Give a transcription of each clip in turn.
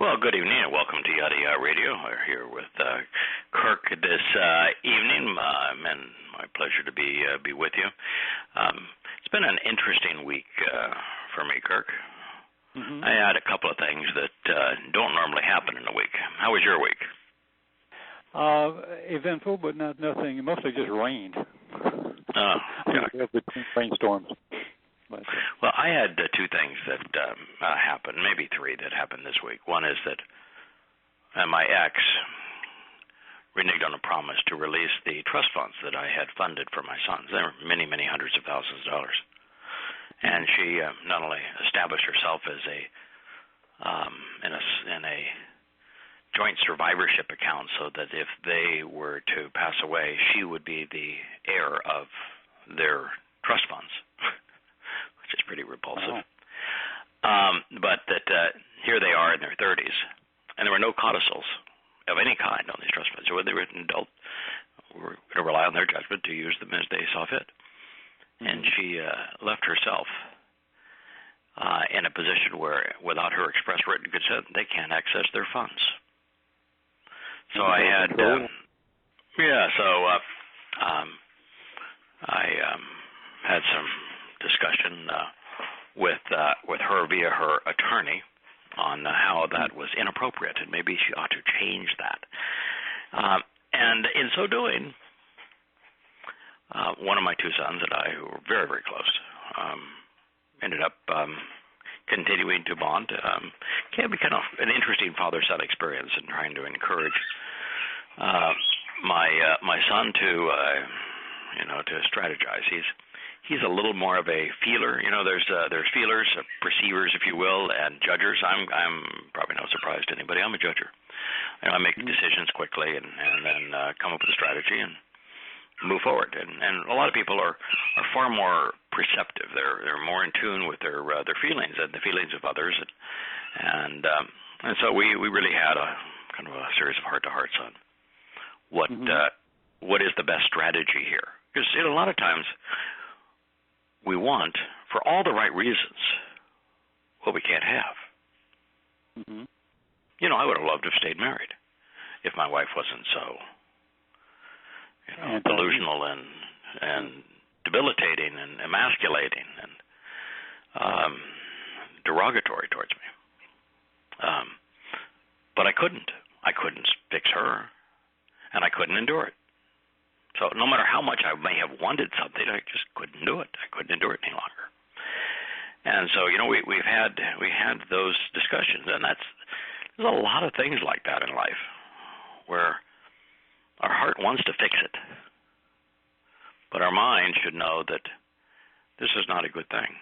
Well, good evening and welcome to Yada Yahweh Radio. We're here with Kirk this evening, and my pleasure to be with you. It's been an interesting week for me, Kirk. Mm-hmm. I had a couple of things that don't normally happen in a week. How was your week? Eventful, but nothing. Mostly just rained. Oh, yeah. Rainstorms. Well, I had two things that happened, maybe three that happened this week. One is that my ex reneged on a promise to release the trust funds that I had funded for my sons. There were many, many hundreds of thousands of dollars. And she not only established herself as in a joint survivorship account so that if they were to pass away, she would be the heir of their trust funds. Which is pretty repulsive. But that here they are in their 30s, and there were no codicils of any kind on these trust funds. So when they were an adult, we were going to rely on their judgment to use them as they saw fit. And she left herself in a position where, without her express written consent, they can't access their funds. So I had, I had some discussion with her via her attorney on how that was inappropriate and maybe she ought to change that. And in so doing, one of my two sons and I, who were very, very close, ended up continuing to bond. Can be kind of an interesting father-son experience in trying to encourage my son to strategize. He's a little more of a feeler. You know, there's feelers, perceivers, if you will, and judgers. I'm probably no surprise to anybody. I'm a judger. I make decisions quickly and then come up with a strategy and move forward. And a lot of people are far more perceptive. They're more in tune with their feelings and the feelings of others. And so we really had a kind of a series of heart-to-hearts on what is the best strategy here. Because a lot of times we want, for all the right reasons, what we can't have. Mm-hmm. You know, I would have loved to have stayed married if my wife wasn't so delusional and debilitating and emasculating and derogatory towards me. But I couldn't. I couldn't fix her, and I couldn't endure it. So no matter how much I may have wanted something, I just couldn't do it. I couldn't endure it any longer. And so, we had those discussions, and there's a lot of things like that in life where our heart wants to fix it, but our mind should know that this is not a good thing.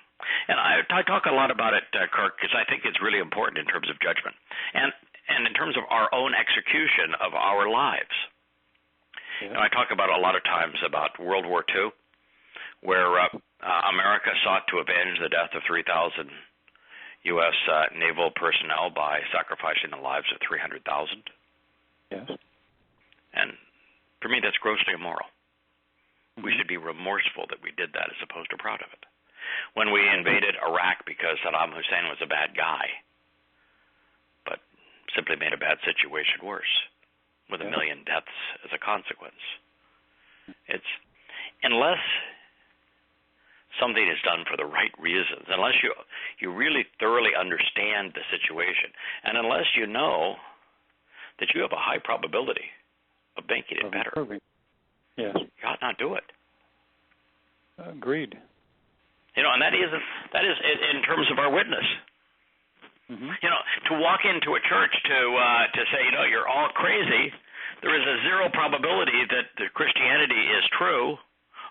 And I talk a lot about it, Kirk, because I think it's really important in terms of judgment and in terms of our own execution of our lives. Yeah. And I talk about a lot of times about World War II, where America sought to avenge the death of 3,000 U.S. naval personnel by sacrificing the lives of 300,000. Yes. And for me, that's grossly immoral. We should be remorseful that we did that as opposed to proud of it. When we invaded Iraq because Saddam Hussein was a bad guy, but simply made a bad situation worse, with 1 million deaths as a consequence. It's unless something is done for the right reasons, unless you really thoroughly understand the situation, and unless you know that you have a high probability of making it better, yes, you ought not do it. Agreed. And that is in terms of our witness. Mm-hmm. To walk into a church to say, you're all crazy, there is a zero probability that Christianity is true,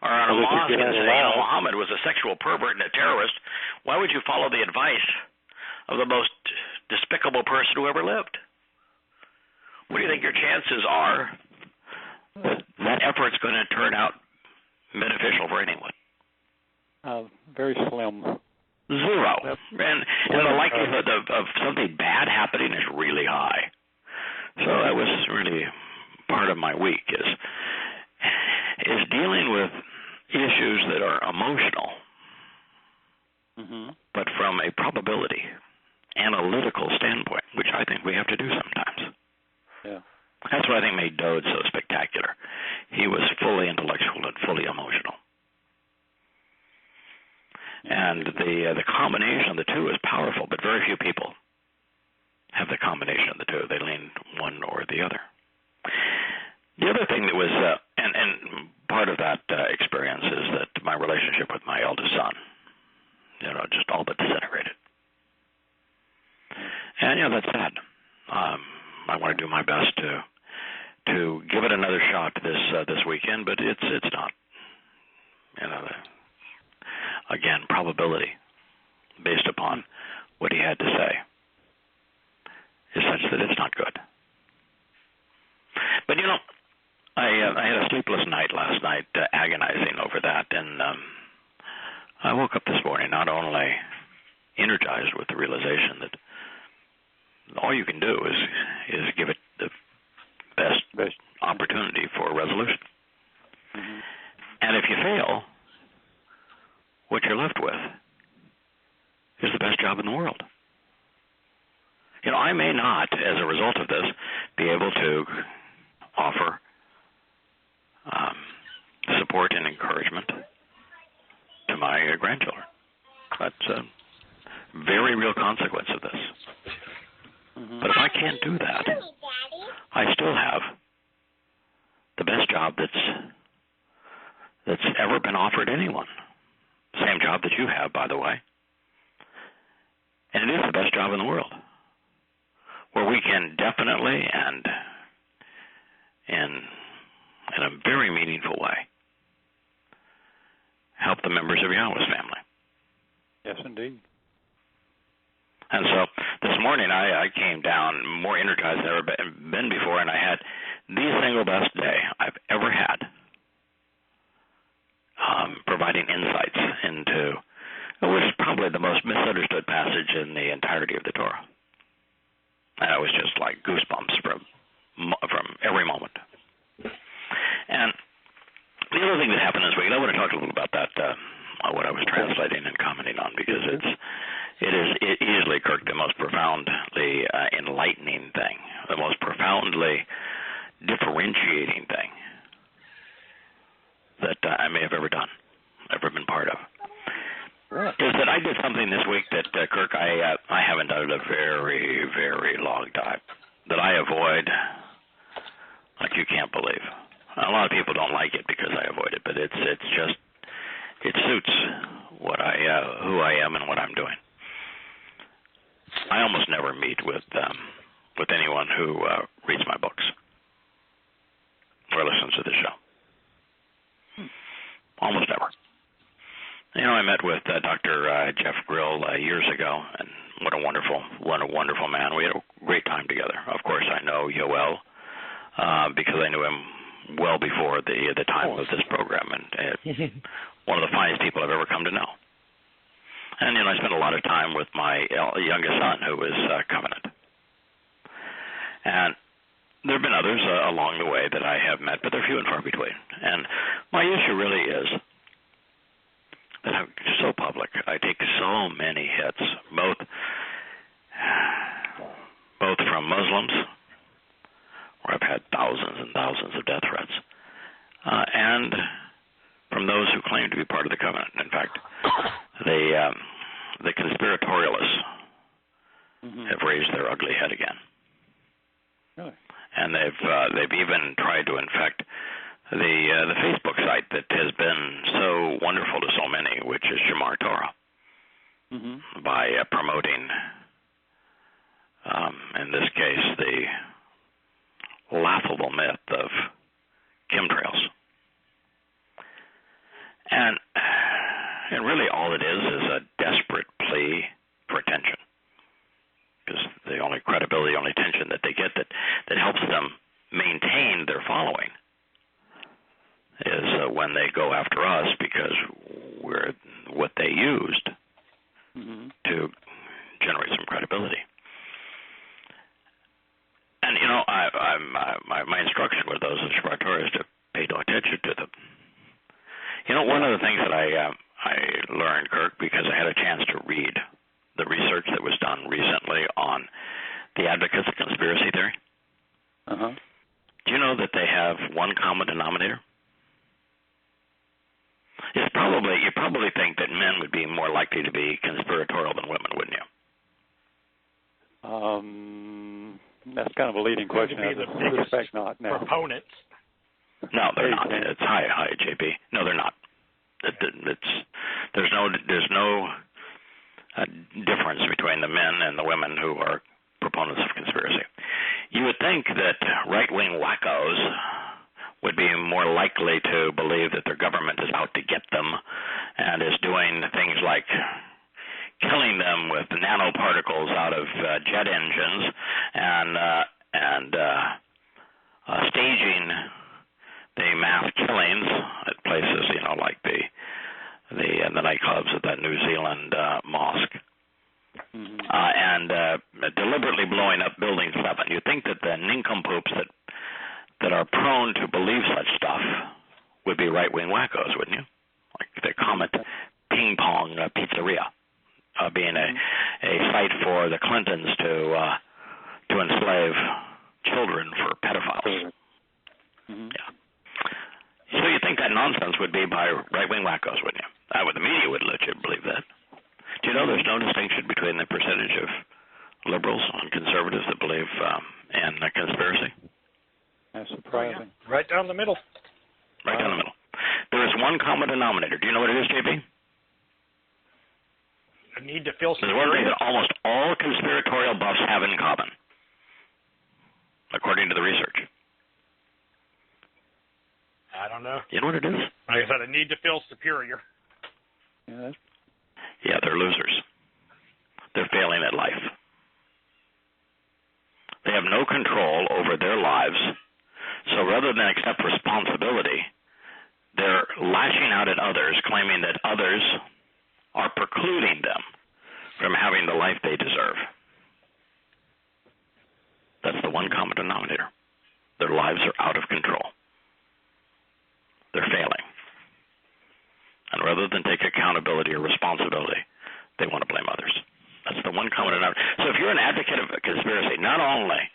or on a mosque and say Muhammad was a sexual pervert and a terrorist. Why would you follow the advice of the most despicable person who ever lived? What do you think your chances are that effort's going to turn out beneficial for anyone? Very slim. Zero. And the likelihood of something bad happening is really high. So that was really part of my week is dealing with issues that are emotional, but from a probability, analytical standpoint, which I think we have to do sometimes. Yeah. That's what I think made Dode so spectacular. He was fully intellectual and fully emotional. And the combination of the two is powerful, but very few people have the combination of the two. They lean one or the other. The other thing that was, and part of that experience is that my relationship with my eldest son, just all but disintegrated. And that's sad. I want to do my best to give it another shot this weekend, but it's not. Again, probability based upon what he had to say is such that it's not good. But I had a sleepless night last night, agonizing over that, and I woke up this morning not only energized with the realization that all you can do is give it the best opportunity for a resolution. Mm-hmm. And if you fail, what you're left with is the best job in the world. I may not, as a result of this, be able to offer support and encouragement to my grandchildren. That's a very real consequence of this. Mm-hmm. But if I can't do that, I still have the best job that's ever been offered anyone. Same job that you have, by the way. And it is the best job in the world, where we can definitely and in a very meaningful way help the members of Yahweh's family. Yes, indeed. And so this morning I came down more energized than I've ever been before, and I had the single best day I've ever had, providing insights into what is probably the most misunderstood passage in the entirety of the Torah. And it was just like goosebumps from every moment. And the other thing that happened this week, I want to talk a little about that, what I was translating and commenting on, because it is easily, Kirk, the most profoundly enlightening thing, the most profoundly differentiating thing that I may have ever done, ever been part of. Is that I did something this week that, Kirk, I haven't done in a very, very long time, that I avoid like you can't believe. A lot of people don't like it because I avoid it, but it suits what who I am and what I'm doing. I almost never meet with anyone who reads my books or listens to the show. Almost never. I met with Dr. Jeff Grill years ago, and what a wonderful man. We had a great time together. Of course, I know Yoel because I knew him well before the time of this program, and one of the finest people I've ever come to know. And I spent a lot of time with my youngest son, who was Covenant. And there have been others along the way that I have met, but they're few and far between. And my issue really is that I'm so public. I take so many hits, both from Muslims, where I've had thousands and thousands of death threats, and from those who claim to be part of the covenant. In fact, the conspiratorialists have raised their ugly head again. Really? And they've even tried to infect the Facebook site that has been so wonderful to so many, which is Shamar Torah, by promoting, in this case, the laughable myth of chemtrails. And really all it is a desperate plea for attention. Because the only credibility, only attention that they get that helps them maintain their following is when they go after us, because we're what they used to generate some credibility. And my instruction with those in Shabbat Torah is to pay no attention to them. One of the things that I learned, Kirk, because I had a chance to read the research that was done recently on the advocates of conspiracy theory? Uh-huh. Do you know that they have one common denominator? You probably think that men would be more likely to be conspiratorial than women, wouldn't you? That's kind of a leading question. To be the I suspect not now. proponents. No, they're not. It's hi, JP. No, they're not. There's no difference between the men and the women who are proponents of conspiracy. You would think that right-wing wackos would be more likely to believe that their government is out to get them and is doing things like killing them with nanoparticles out of jet engines and staging the mass killings at places, like the nightclubs at that New Zealand mosque, and deliberately blowing up Building 7. You think that the nincompoops that are prone to believe such stuff would be right-wing wackos, wouldn't you? Like the Comet Ping Pong Pizzeria being a site for the Clintons to enslave children for pedophiles. Mm-hmm. Yeah. So you think that nonsense would be by right-wing wackos, wouldn't you? The media would let you believe that. Do you know there's no distinction between the percentage of liberals and conservatives that believe in conspiracy? That's surprising. Oh, yeah. Right down the middle. Right down the middle. There is one common denominator. Do you know what it is, JP? A need to feel There's one thing superior. that almost all conspiratorial buffs have in common, according to the research. I don't know. You know what it is? Like I said, a need to feel superior. Yeah, they're losers. They're failing at life. They have no control over their lives, so rather than accept responsibility, they're lashing out at others, claiming that others are precluding them from having the life they deserve. That's the one common denominator. Their lives are out of control. They're failing. And rather than take accountability or responsibility, they want to blame others. That's the one common denominator. So if you're an advocate of a conspiracy, not only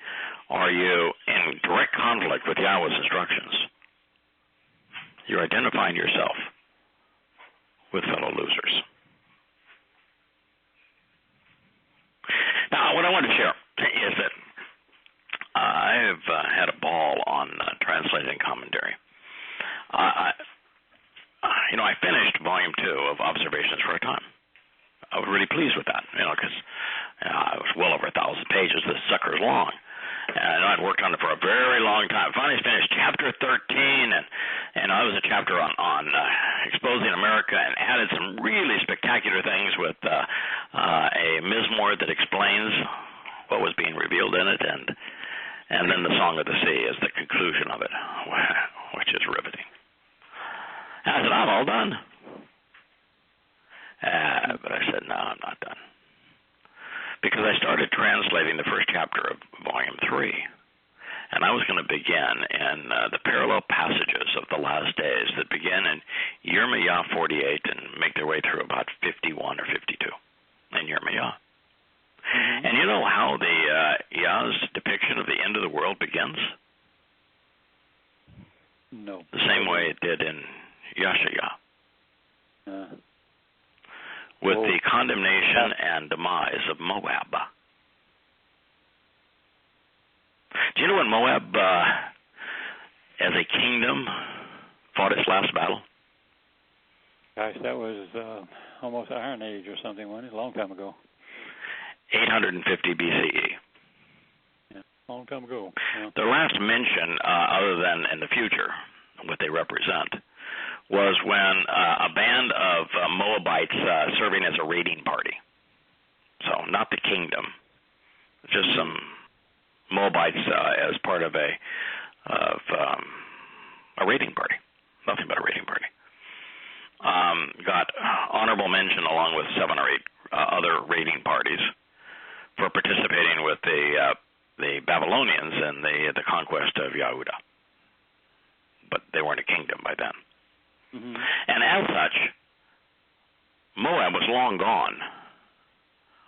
are you in direct conflict with Yahweh's instructions, you're identifying yourself with fellow losers. Now, what I want to share is that I've had a ball on translating commentary. I finished Volume 2 of Observations for a Time. I was really pleased with that, because it was well over 1,000 pages. This sucker's long. And I'd worked on it for a very long time. Finally finished Chapter 13, and I was a chapter on exposing America, and added some really spectacular things with a Mizmor that explains what was being revealed in it, and then the Song of the Sea is the conclusion of it, which is riveting. And I said, I'm all done. But I said, no, I'm not done. Because I started translating the first chapter of Volume 3, and I was going to begin in the parallel passages of the last days that begin in Yirmiyah 48 and make their way through about 51 or 52 in Yirmiyah. Mm-hmm. And you know how the Yah's depiction of the end of the world begins? No. The same way it did in Yashayah. With the condemnation and demise of Moab. Do you know when Moab, as a kingdom, fought its last battle? Gosh, that was almost Iron Age or something, wasn't it? A long time ago. 850 BCE. Yeah, a long time ago. Yeah. Their last mention, other than in the future, what they represent, was when a band of Moabites serving as a raiding party. So not the kingdom, just some Moabites as part of a raiding party. Nothing but a raiding party. Got honorable mention along with 7 or 8 other raiding parties for participating with the Babylonians in the conquest of Yehuda. But they weren't a kingdom by then. Mm-hmm. And as such, Moab was long gone.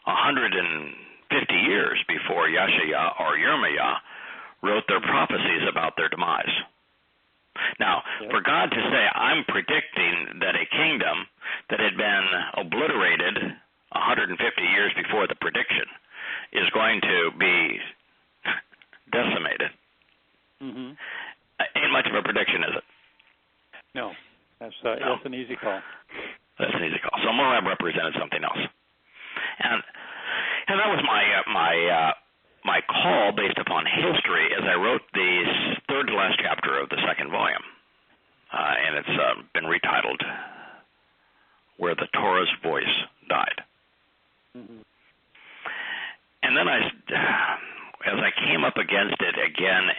150 years before Yashaya or Yirmiah wrote their prophecies about their demise. Now, for God to say, I'm predicting that a kingdom that had been obliterated 150 years before the prediction is going to be decimated, ain't much of a prediction, is it? No. That's an easy call. That's an easy call. So Moab represented something else. And that was my call based upon history as I wrote the third to last chapter of the second volume. And it's been retitled Where the Torah's Voice Died. And then as I came up against it again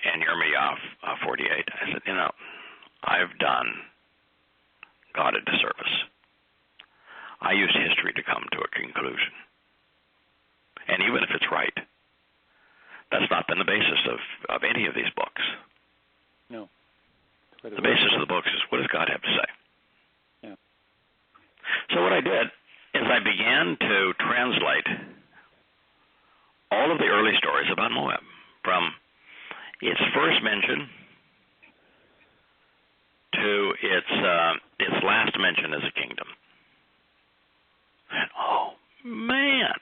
in Yirmiah 48, I said, I've done God a disservice. I used history to come to a conclusion. And even if it's right, that's not been the basis of any of these books. No. The basis of the books is, what does God have to say? Yeah. So what I did is I began to translate all of the early stories about Moab, from its first mention to its last mention as a kingdom. And oh man,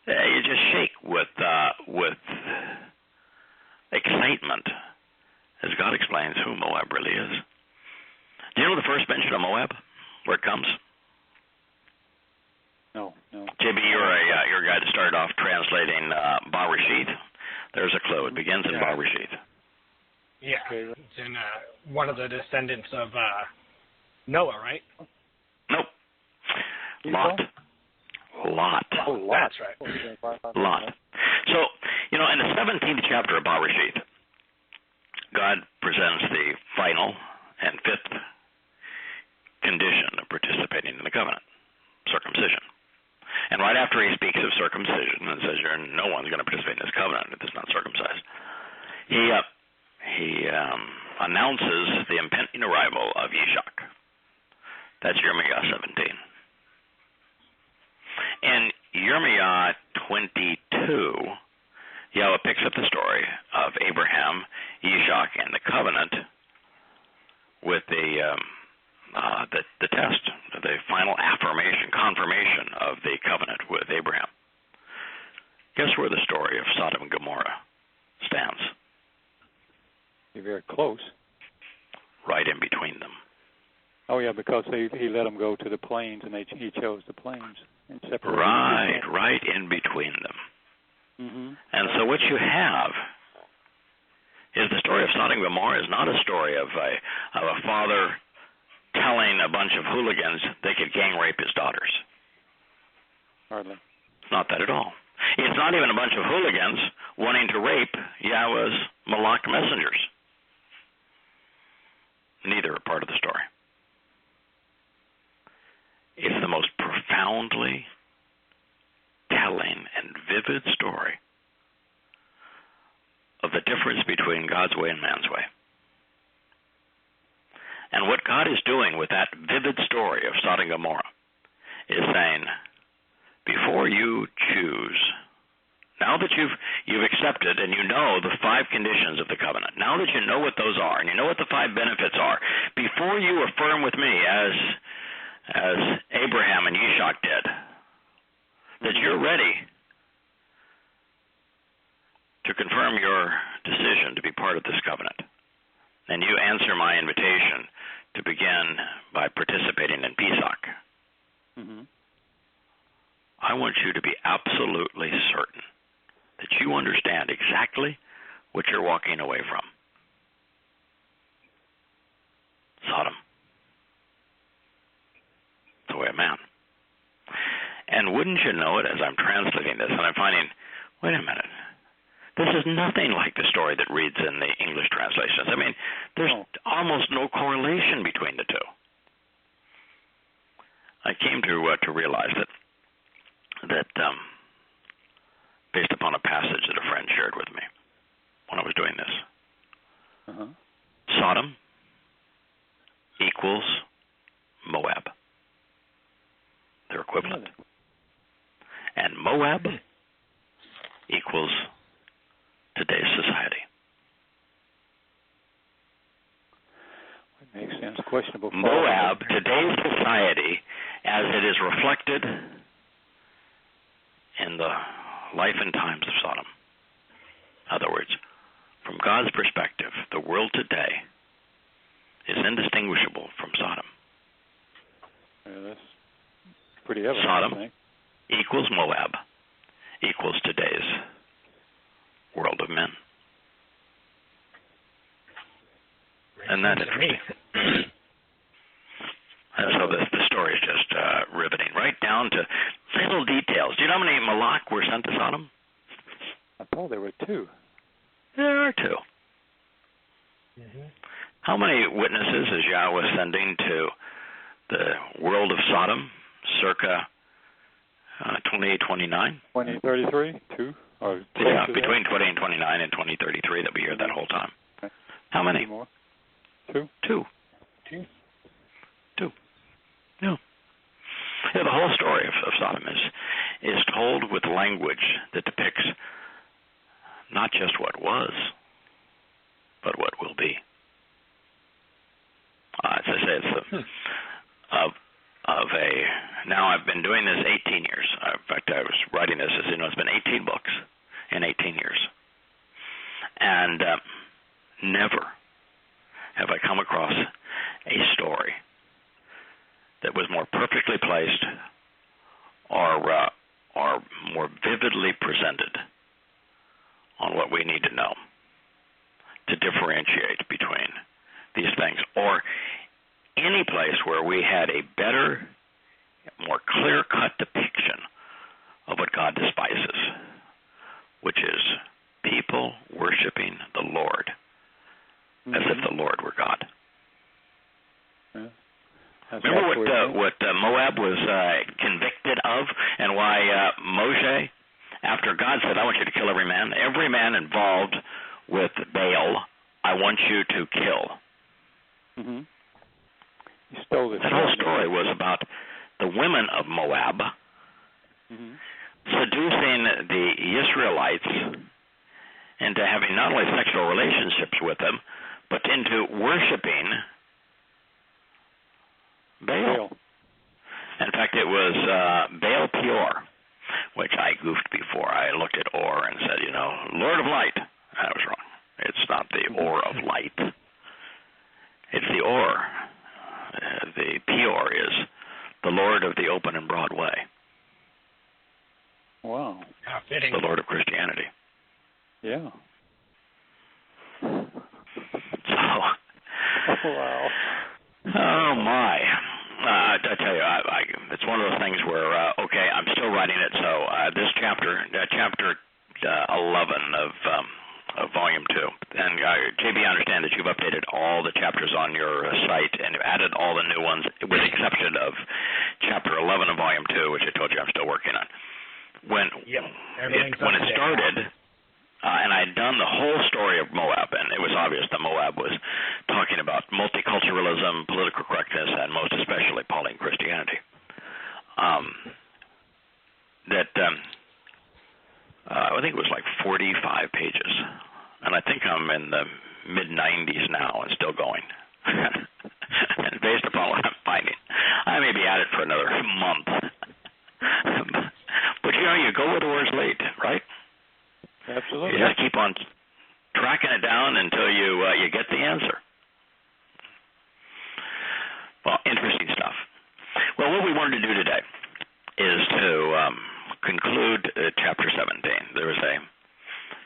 you just shake with excitement as God explains who Moab really is. Do you know the first mention of Moab, where it comes? No. JB, you're a guy that started off translating Bereshith. There's a clue. It begins in Bereshith. Yeah, it's in one of the descendants of Noah, right? Nope. Lot. Oh, Lot. That's right. Lot. So, in the 17th chapter of Bereshith, God presents the final and fifth condition of participating in the covenant, circumcision. And right after he speaks of circumcision and says, no one's going to participate in this covenant if it's not circumcised, he announces the impending arrival of Yishak. That's Yirmiah 17. In Yirmiah 22, Yahweh picks up the story of Abraham, Yishak, and the covenant with the test, the final confirmation of the covenant with Abraham. Guess where the story of Sodom and Gomorrah stands? You're very close. Right in between them. Oh yeah, because he let them go to the plains, and he chose the plains and separated. Right in between them. And so what you have is the story of Sodom and Gomorrah is not a story of a father telling a bunch of hooligans they could gang rape his daughters. Hardly. It's not that at all. It's not even a bunch of hooligans wanting to rape Yahweh's Malach messengers. Neither are part of the story. It's the most profoundly telling and vivid story of the difference between God's way and man's way. And what God is doing with that vivid story of Sodom and Gomorrah is saying, before you choose, now that you've accepted and you know the 5 conditions of the covenant, now that you know what those are and you know what the 5 benefits are, before you affirm with me, as Abraham and Yishak did, that you're ready to confirm your decision to be part of this covenant, and you answer my invitation to begin by participating in Pesach, I want you to be absolutely certain that you understand exactly what you're walking away from. Sodom. It's the way of man. And wouldn't you know it, as I'm translating this, and I'm finding, wait a minute, this is nothing like the story that reads in the English translations. I mean, there's almost no correlation between the two. I came to realize that based upon a passage that a friend shared with me when I was doing this, Sodom equals Moab. They're equivalent. And Moab equals today's society. It makes sense. Questionable. Moab, today's society, as it is reflected in the life and times of Sodom. In other words, from God's perspective, the world today is indistinguishable from Sodom. Yeah, that's pretty evident. Sodom I think. equals Moab equals today's world of men. And that's interesting. So the story is just riveting, right down to little details. Do you know how many Malak were sent to Sodom? I thought there were 2. There are 2. Mm-hmm. How many witnesses is Yahweh sending to the world of Sodom, circa 2829? 2033, 2? Or yeah, between 20 and 29 and 2033, they'll be here that whole time. Okay. How many? More? 2? 2. Yeah. Yeah, the whole story of Sodom is told with language that depicts not just what was, but what will be. As I say, it's now I've been doing this 18 years. In fact, I was writing this, as you know, it's been 18 books in 18 years. And never have I come across a story that was more perfectly placed or more vividly presented on what we need to know to differentiate between these things, or any place where we had a better, more clear-cut depiction of what God despises, which is people worshiping the Lord as if the Lord were God. Yeah. Remember what Moab was convicted of, and why Moshe, after God said, I want you to kill every man involved with Baal, I want you to kill. Mm-hmm. He stole this. That whole story was about the women of Moab seducing the Israelites into having not only sexual relationships with them, but into worshiping Baal. In fact, it was Baal Peor, which I goofed before. I looked at Or and said, Lord of Light. I was wrong. It's not the Or of Light. It's the Or. The Peor is the Lord of the open and broad way. Wow. How fitting. The Lord of Christianity. Yeah. So. Wow. Oh, my. I tell you, it's one of those things where, I'm still writing it, so this chapter 11 of Volume 2, and JB, I understand that you've updated all the chapters on your site and added all the new ones, with the exception of Chapter 11 of Volume 2, which I told you I'm still working on. When it started, and I had done the whole story of Moab, and it was obvious that Moab was talking about multiculturalism, political correctness, and most especially Pauline Christianity. I think it was like 45 pages, and I think I'm in the mid-90s now and still going. And based upon what I'm finding, I may be at it for another month. But you go where the words lead, right? Absolutely. You just keep on tracking it down until you get the answer. Well, interesting stuff. Well, what we wanted to do today is to conclude Chapter 17. There was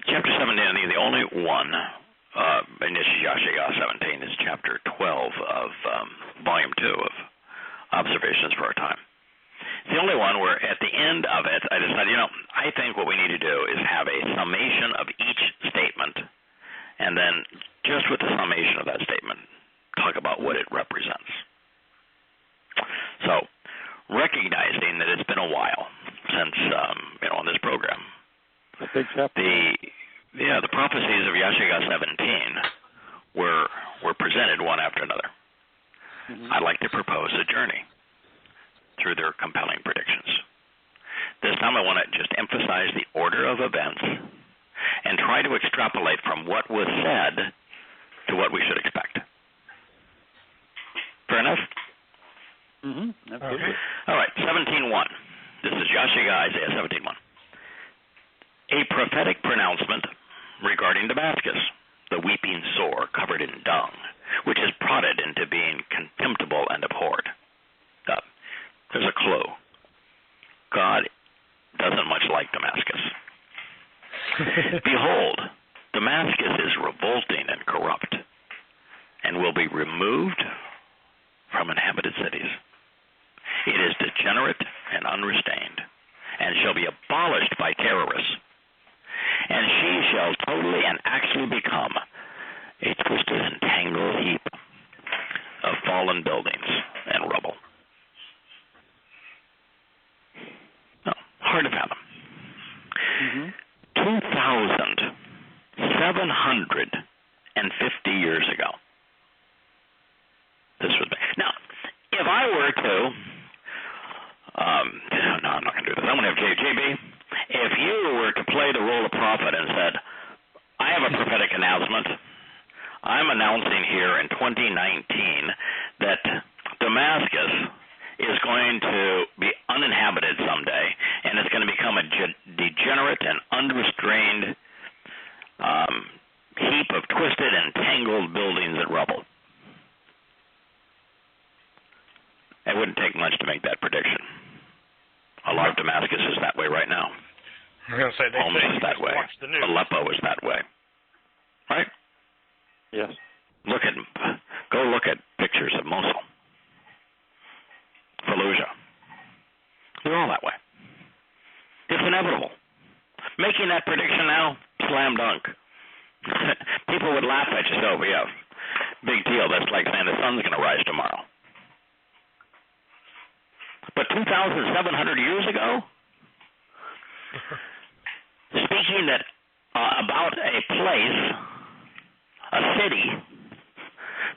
Chapter 17, I think the only one, and this is Yahowah 17, is Chapter 12 of Volume 2 of Observations for Our Time. It's the only one where at the end of it, I decided, I think what we need to do is have a summation of each statement, and then just with the summation of that statement, talk about what it represents. So, recognizing that it's been a while since, on this program, big chapter. The prophecies of Yahowah 17 were presented one after another. I'd like to propose a journey through their compelling predictions. This time I want to just emphasize the order of events and try to extrapolate from what was said to what we should expect. Fair enough? Mm-hmm. Absolutely. Okay. All right, 17:1. This is Isaiah 17:1. A prophetic pronouncement regarding Damascus, the weeping sore covered in dung, which is prodded into being contemptible and abhorred. There's a clue. God doesn't much like Damascus. Behold, Damascus is revolting and corrupt, and will be removed from inhabited cities. It is degenerate and unrestrained, and shall be abolished by terrorists. And she shall totally and actually become a twisted and tangled heap of fallen buildings and rubble. No, hard to fathom. 2,750 years ago. This was now. If I were to, no, I'm not going to do this. I'm going to have JB. If you were to play the role of prophet and said, I have a prophetic announcement. I'm announcing here in 2019 that Damascus is going to be uninhabited someday, and it's going to become a degenerate and unrestrained heap of twisted and tangled buildings and rubble. It wouldn't take much to make that prediction. A lot of Damascus is that way right now. I'm going to say Homs is that way. Aleppo is that way. Right? Yes. Go look at pictures of Mosul, Fallujah. They're all that way. It's inevitable. Making that prediction now, slam dunk. People would laugh at you, so yeah, big deal. That's like saying the sun's going to rise tomorrow. But 2,700 years ago, speaking about a place, a city,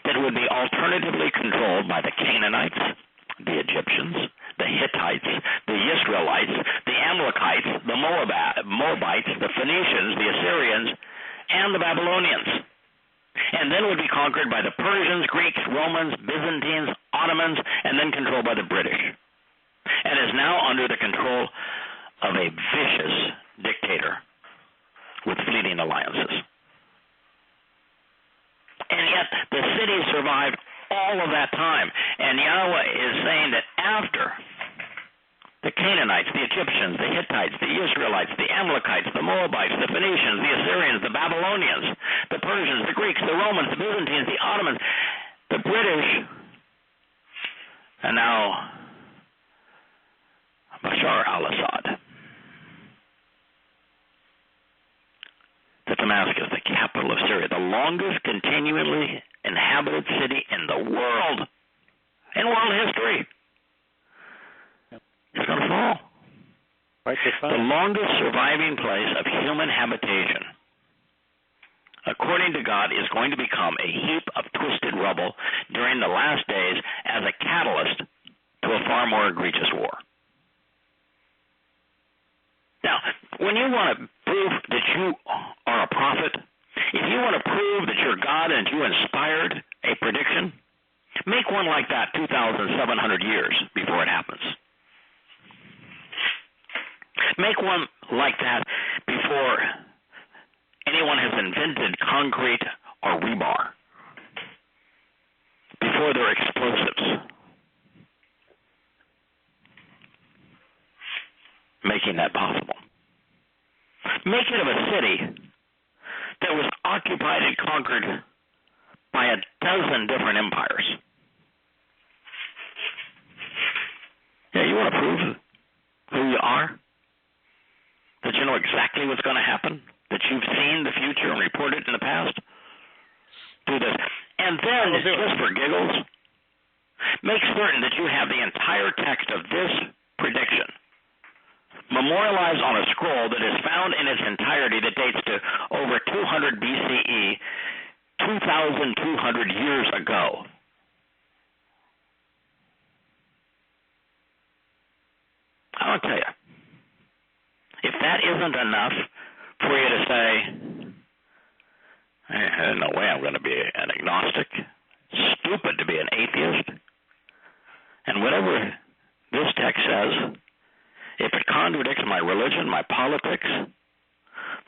that would be alternatively controlled by the Canaanites, the Egyptians, the Hittites, the Israelites, the Amalekites, the Moabites, the Phoenicians, the Assyrians, and the Babylonians. And then would be conquered by the Persians, Greeks, Romans, Byzantines, Ottomans, and then controlled by the British. And is now under the control of a vicious dictator with fleeting alliances. And yet the city survived all of that time. And Yahweh is saying that after the Canaanites, the Egyptians, the Hittites, the Israelites, the Amalekites, the Moabites, the Phoenicians, the Assyrians, the Babylonians, the Persians, the Greeks, the Romans, the Byzantines, the Ottomans, the British, and now Bashar al-Assad. The Damascus, the capital of Syria, the longest continually inhabited city in the world, in world history, is going to fall. The longest surviving place of human habitation, according to God, is going to become a heap of twisted rubble during the last days as a catalyst to a far more egregious war. Now, when you want to prove that you are a prophet, if you want to prove that you're God and you inspired a prediction, make one like that 2,700 years before it happens. Make one like that before anyone has invented concrete or rebar, before there are explosives. Making that possible. Make it of a city that was occupied and conquered by a dozen different empires. Yeah, you want to prove who you are? That you know exactly what's going to happen? That you've seen the future and reported in the past? Do this. And then, just for giggles, make certain that you have the entire text of this prediction memorialized on a scroll that is found in its entirety that dates to over 200 BCE, 2,200 years ago. I'll tell you, that isn't enough for you to say, there's no way I'm going to be an agnostic. It's stupid to be an atheist. And whatever this text says, if it contradicts my religion, my politics,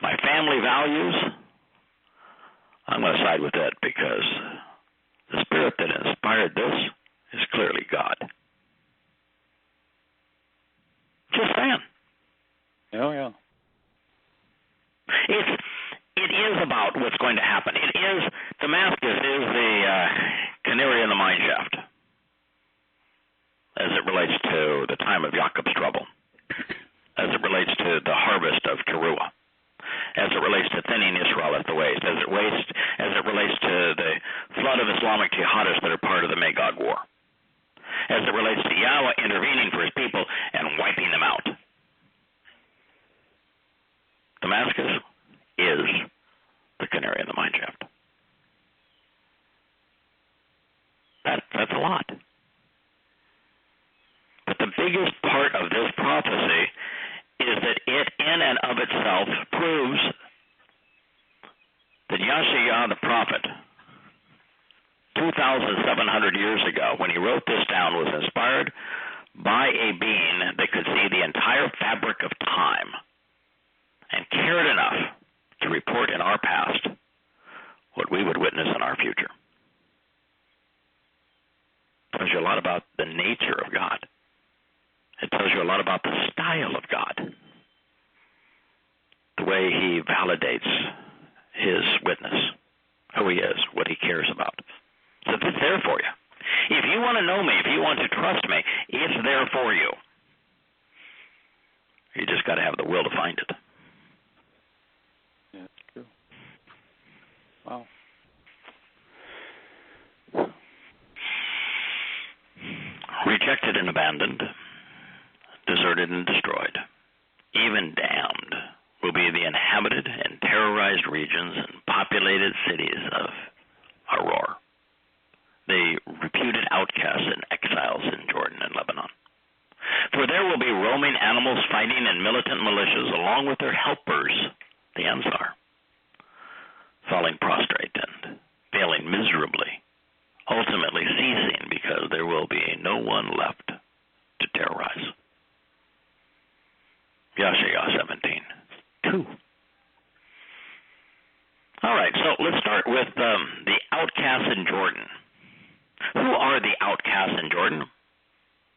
my family values, I'm going to side with it, because the spirit that inspired this is clearly God. Just saying. Oh, yeah. It is about what's going to happen. It is, Damascus is the canary in the mine shaft as it relates to the time of Jacob's trouble, as it relates to the harvest of Towrah, as it relates to thinning Israel at the waist, as it relates to the flood of Islamic jihadists that are part of the Magog War, as it relates to Yahweh intervening for his people and wiping them out. Damascus is the canary in the mine shaft. That's a lot. But the biggest part of this prophecy is that it in and of itself proves that Yahshua the prophet, 2,700 years ago, when he wrote this down, was inspired by a being that could see the entire fabric of time and cared enough to report in our past what we would witness in our future. It tells you a lot about the nature of God. It tells you a lot about the style of God, the way he validates his witness, who he is, what he cares about. So it's there for you. If you want to know me, if you want to trust me, it's there for you. You just got to have the will to find it. Yeah, that's true. Wow. Rejected and abandoned, deserted and destroyed, even damned, will be the inhabited and terrorized regions and populated cities of Aurora, the reputed outcasts and exiles in Jordan and Lebanon. For there will be roaming animals fighting and militant militias along with their helpers, the Ansar, falling prostrate and failing miserably, ultimately ceasing because there will be no one left to terrorize. Yahshua 17:2. All right, so let's start with the outcasts in Jordan. Who are the outcasts in Jordan?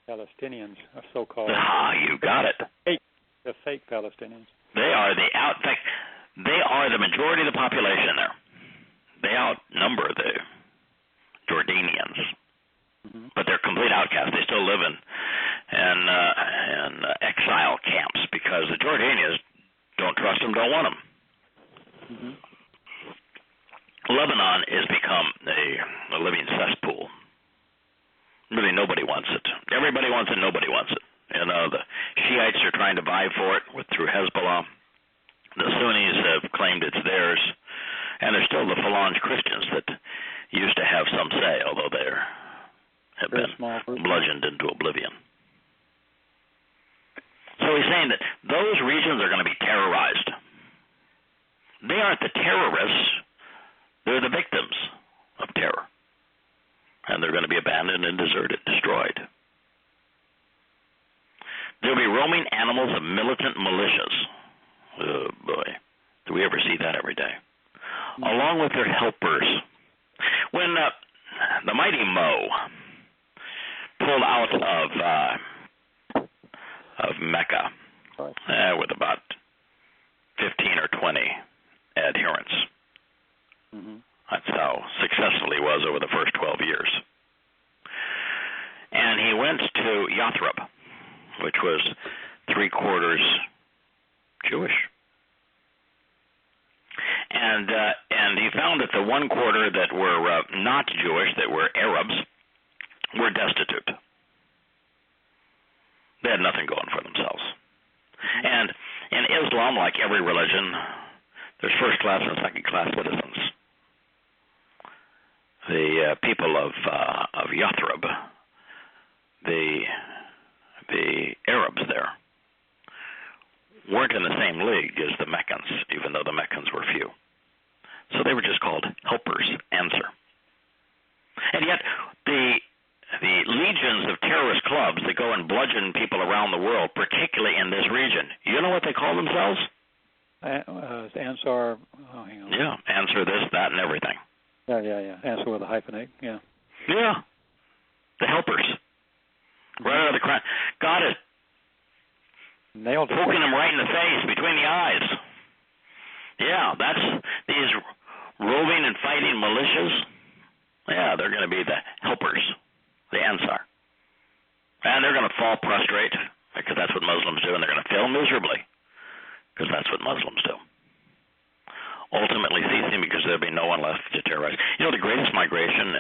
Palestinians, so-called. You got it. The fake Palestinians. They are they are the majority of the population there. They outnumber the Jordanians, but they're complete outcasts. They still live in exile camps because the Jordanians don't trust them, don't want them. Mm-hmm. Lebanon has become a living cesspool. Really, nobody wants it. Everybody wants it. Nobody wants it. You know, the Shiites are trying to vie for it through Hezbollah. The Sunnis have claimed it's theirs, and there's still the Phalange Christians that used to have some say, although they have been bludgeoned into oblivion. So he's saying that those regions are going to be terrorized. They aren't the terrorists. They're the victims of terror. And they're going to be abandoned and deserted, destroyed. There'll be roaming animals of militant militias. Oh, boy. Do we ever see that every day? Along with their helpers. When the mighty Mo pulled out of Mecca with about 15 or 20 adherents. Mm-hmm. That's how successful he was over the first 12 years. And he went to Yathrib, which was 3/4 Jewish. And he found that the 1/4 that were not Jewish, that were Arabs, were destitute. They had nothing going for themselves. And in Islam, like every religion, there's first-class and second-class citizens. The people of Yathrib, the Arabs there, weren't in the same league as the Meccans, even though the Meccans were few. So they were just called helpers, answer. And yet the legions of terrorist clubs that go and bludgeon people around the world, particularly in this region, you know what they call themselves? Ansar. Oh, hang on. Yeah, answer this, that, and everything. Yeah. Answer with a hyphenate. Yeah. Yeah. The helpers. Right out of the crown. God is nailed it. Poking them right in the face, between the eyes. Yeah, that's these roving and fighting militias. Yeah, they're going to be the helpers, the Ansar. And they're going to fall prostrate, because that's what Muslims do, and they're going to fail miserably, because that's what Muslims do. Ultimately ceasing, because there'll be no one left to terrorize. You know, the greatest migration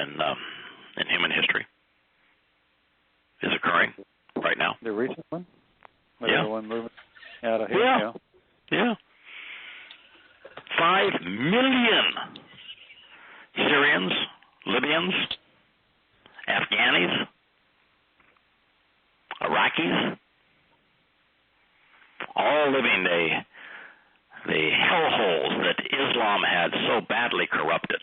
in human history is occurring right now. The recent one? Yeah. Everyone moving out of here. Yeah. 5 million Syrians, Libyans, Afghanis, Iraqis, all living the hellholes that Islam had so badly corrupted,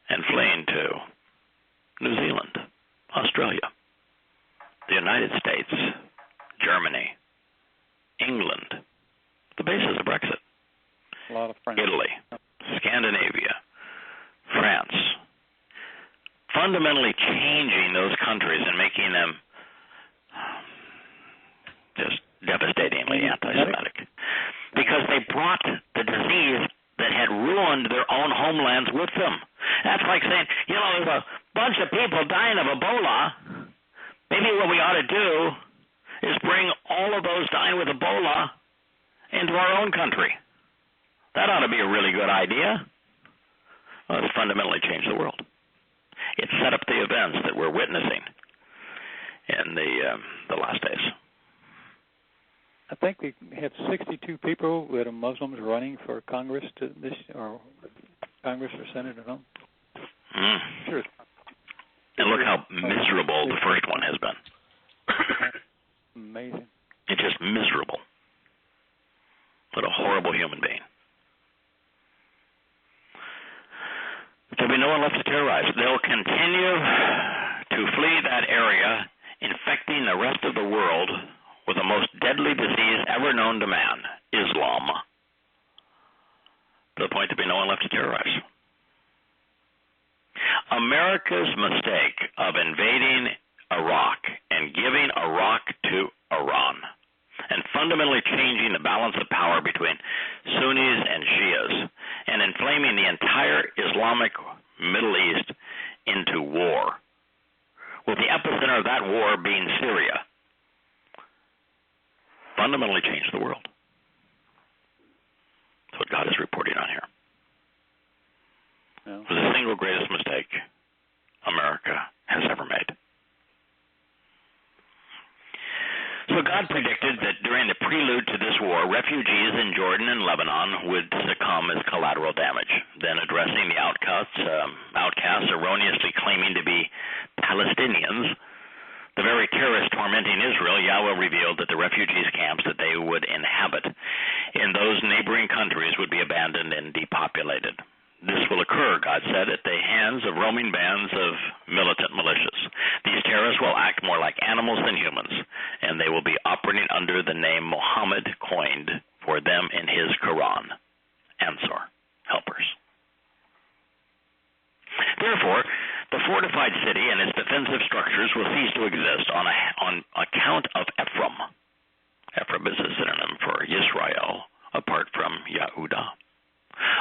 and fleeing to New Zealand, Australia, the United States, Germany, England, the basis of Brexit, a lot of friends. Italy, Scandinavia, France, fundamentally changing those countries and making them just devastatingly anti-Semitic, because they brought the disease that had ruined their own homelands with them. That's like saying, there's a bunch of people dying of Ebola. Maybe what we ought to do is bring all of those dying with Ebola into our own country. That ought to be a really good idea. Well, it's fundamentally changed the world. It set up the events that we're witnessing in the last days. I think we had 62 people that are Muslims running for Congress or Senate or something. Sure. And look how miserable the first one has been. Amazing. It's just miserable. What a horrible human being. There'll be no one left to terrorize. They'll continue to flee that area, infecting the rest of the world with the most deadly disease ever known to man, Islam, to the point there'll be no one left to terrorize. America's mistake of invading Iraq and giving Iraq to Iran and fundamentally changing the balance of power between Sunnis and Shias and inflaming the entire Islamic Middle East into war, with the epicenter of that war being Syria, fundamentally changed the world. That's what God is reporting on here. It was the single greatest mistake America has ever made. So God predicted that during the prelude to this war, refugees in Jordan and Lebanon would succumb as collateral damage. Then, addressing the outcasts erroneously claiming to be Palestinians, the very terrorists tormenting Israel, Yahweh revealed that the refugees' camps that they would inhabit in those neighboring countries would be abandoned and depopulated. This will occur, God said, at the hands of roaming bands of militant militias. These terrorists will act more like animals than humans, and they will be operating under the name Muhammad coined for them in his Quran, Ansar, helpers. Therefore, the fortified city and its defensive structures will cease to exist on account of Ephraim. Ephraim is a synonym for Yisrael, apart from Yehudah,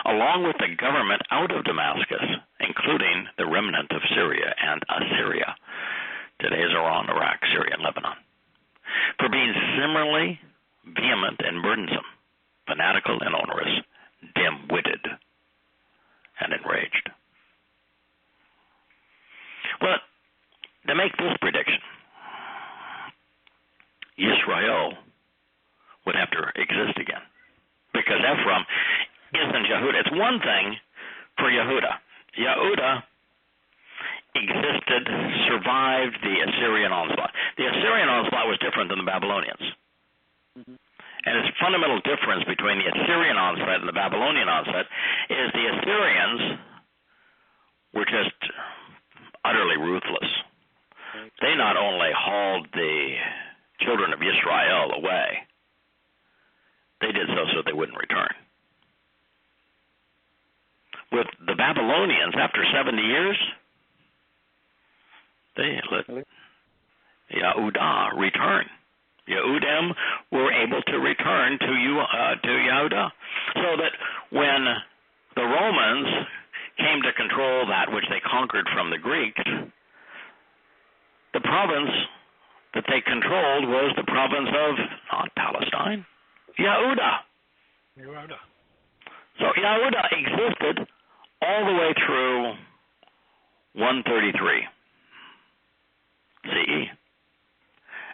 along with the government out of Damascus, including the remnant of Syria and Assyria, today's Iran, Iraq, Syria, and Lebanon, for being similarly vehement and burdensome, fanatical and onerous, dim-witted, and enraged. Well, to make this prediction, Yisrael would have to exist again, because Ephraim isn't Yehudah. It's one thing for Yehudah. Yehudah existed, survived the Assyrian onslaught. The Assyrian onslaught was different than the Babylonians. Mm-hmm. And its fundamental difference between the Assyrian onslaught and the Babylonian onslaught is the Assyrians were just utterly ruthless. They not only hauled the children of Israel away, they did so they wouldn't return. With the Babylonians, after 70 years, they let Yahudah return. Yehudim were able to return to Yahudah. So that when the Romans came to control that which they conquered from the Greeks, the province that they controlled was the province of, not Palestine, Yahudah. So Yahudah existed all the way through 133 CE,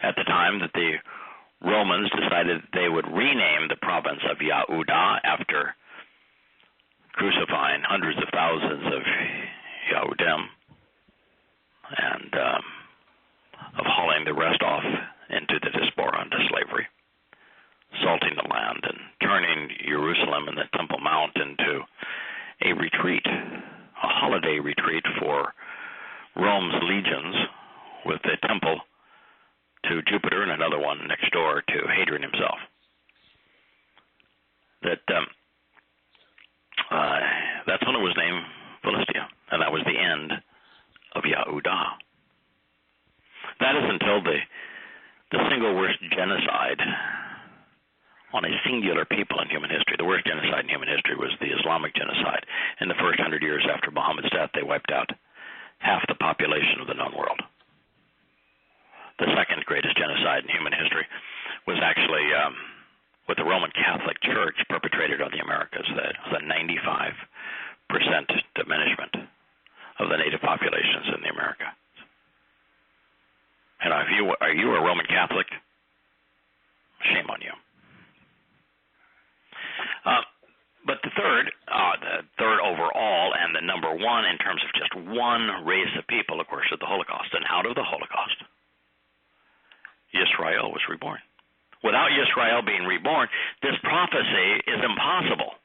at the time that the Romans decided they would rename the province of Yahudah after crucifying hundreds of thousands of Yahudim and of hauling the rest off into the diaspora, into slavery, salting the land, and turning Jerusalem and the Temple Mount into a retreat, a holiday retreat for Rome's legions, with a temple to Jupiter and another one next door to Hadrian himself. That's when it was named Philistia, and that was the end of Yahudah. That is until the single worst genocide on a singular people in human history. The worst genocide in human history was the Islamic genocide. In the first 100 years after Muhammad's death, they wiped out half the population of the known world. The second greatest genocide in human history was actually what the Roman Catholic Church perpetrated on the Americas. That was a 95% diminishment of the native populations in the Americas. And if you a Roman Catholic, shame on you. But the third overall, and the number one in terms of just one race of people, of course, is the Holocaust. And out of the Holocaust, Yisrael was reborn. Without Yisrael being reborn, this prophecy is impossible.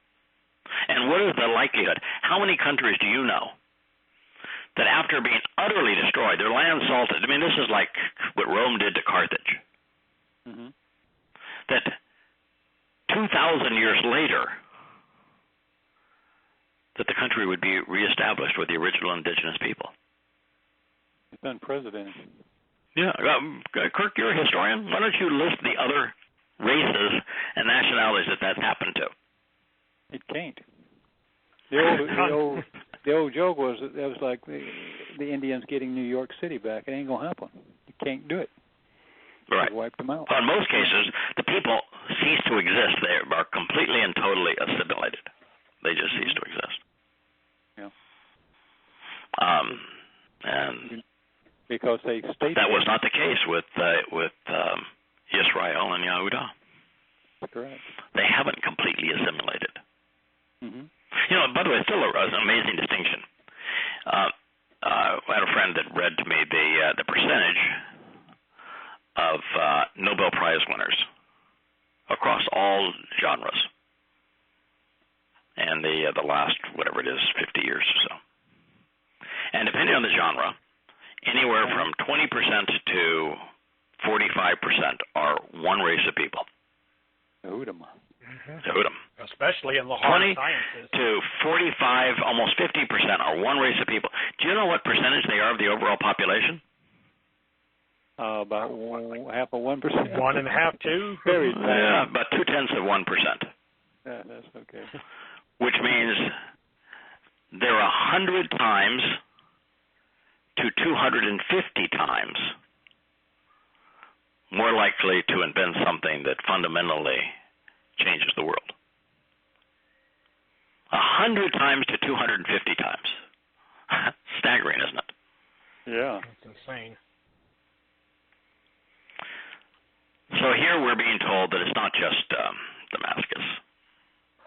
And what is the likelihood? How many countries do you know that after being utterly destroyed, their land salted? I mean, this is like what Rome did to Carthage. Mm-hmm. That 2,000 years later, that the country would be reestablished with the original indigenous people. It's unprecedented. Yeah, Kirk, you're a historian. Why don't you list the other races and nationalities that that's happened to? It can't. The old joke was that was like the Indians getting New York City back. It ain't gonna happen. You can't do it. Right. They wiped them out. Well, in most cases, the people cease to exist. They are completely and totally assimilated. They just cease to exist. Yeah. And because they stayed. That was not the case with Yisrael and Yahudah. Correct. They haven't completely assimilated. Mm-hmm. You know, by the way, it's still an amazing distinction. I had a friend that read to me the percentage of Nobel Prize winners across all genres, and the last, whatever it is, 50 years or so. And depending on the genre, anywhere from 20% to 45% are one race of people. Yehudim. Yehudim. Especially in the hard 20 sciences. to 45, almost 50% are one race of people. Do you know what percentage they are of the overall population? About half of 1%. 1.5, 2. Very tiny. Yeah, about 0.2%. Yeah, that's okay. Which means they're 100 times to 250 times more likely to invent something that fundamentally changes the world. 100 times to 250 times. Staggering, isn't it? Yeah. That's insane. So here we're being told that it's not just Damascus.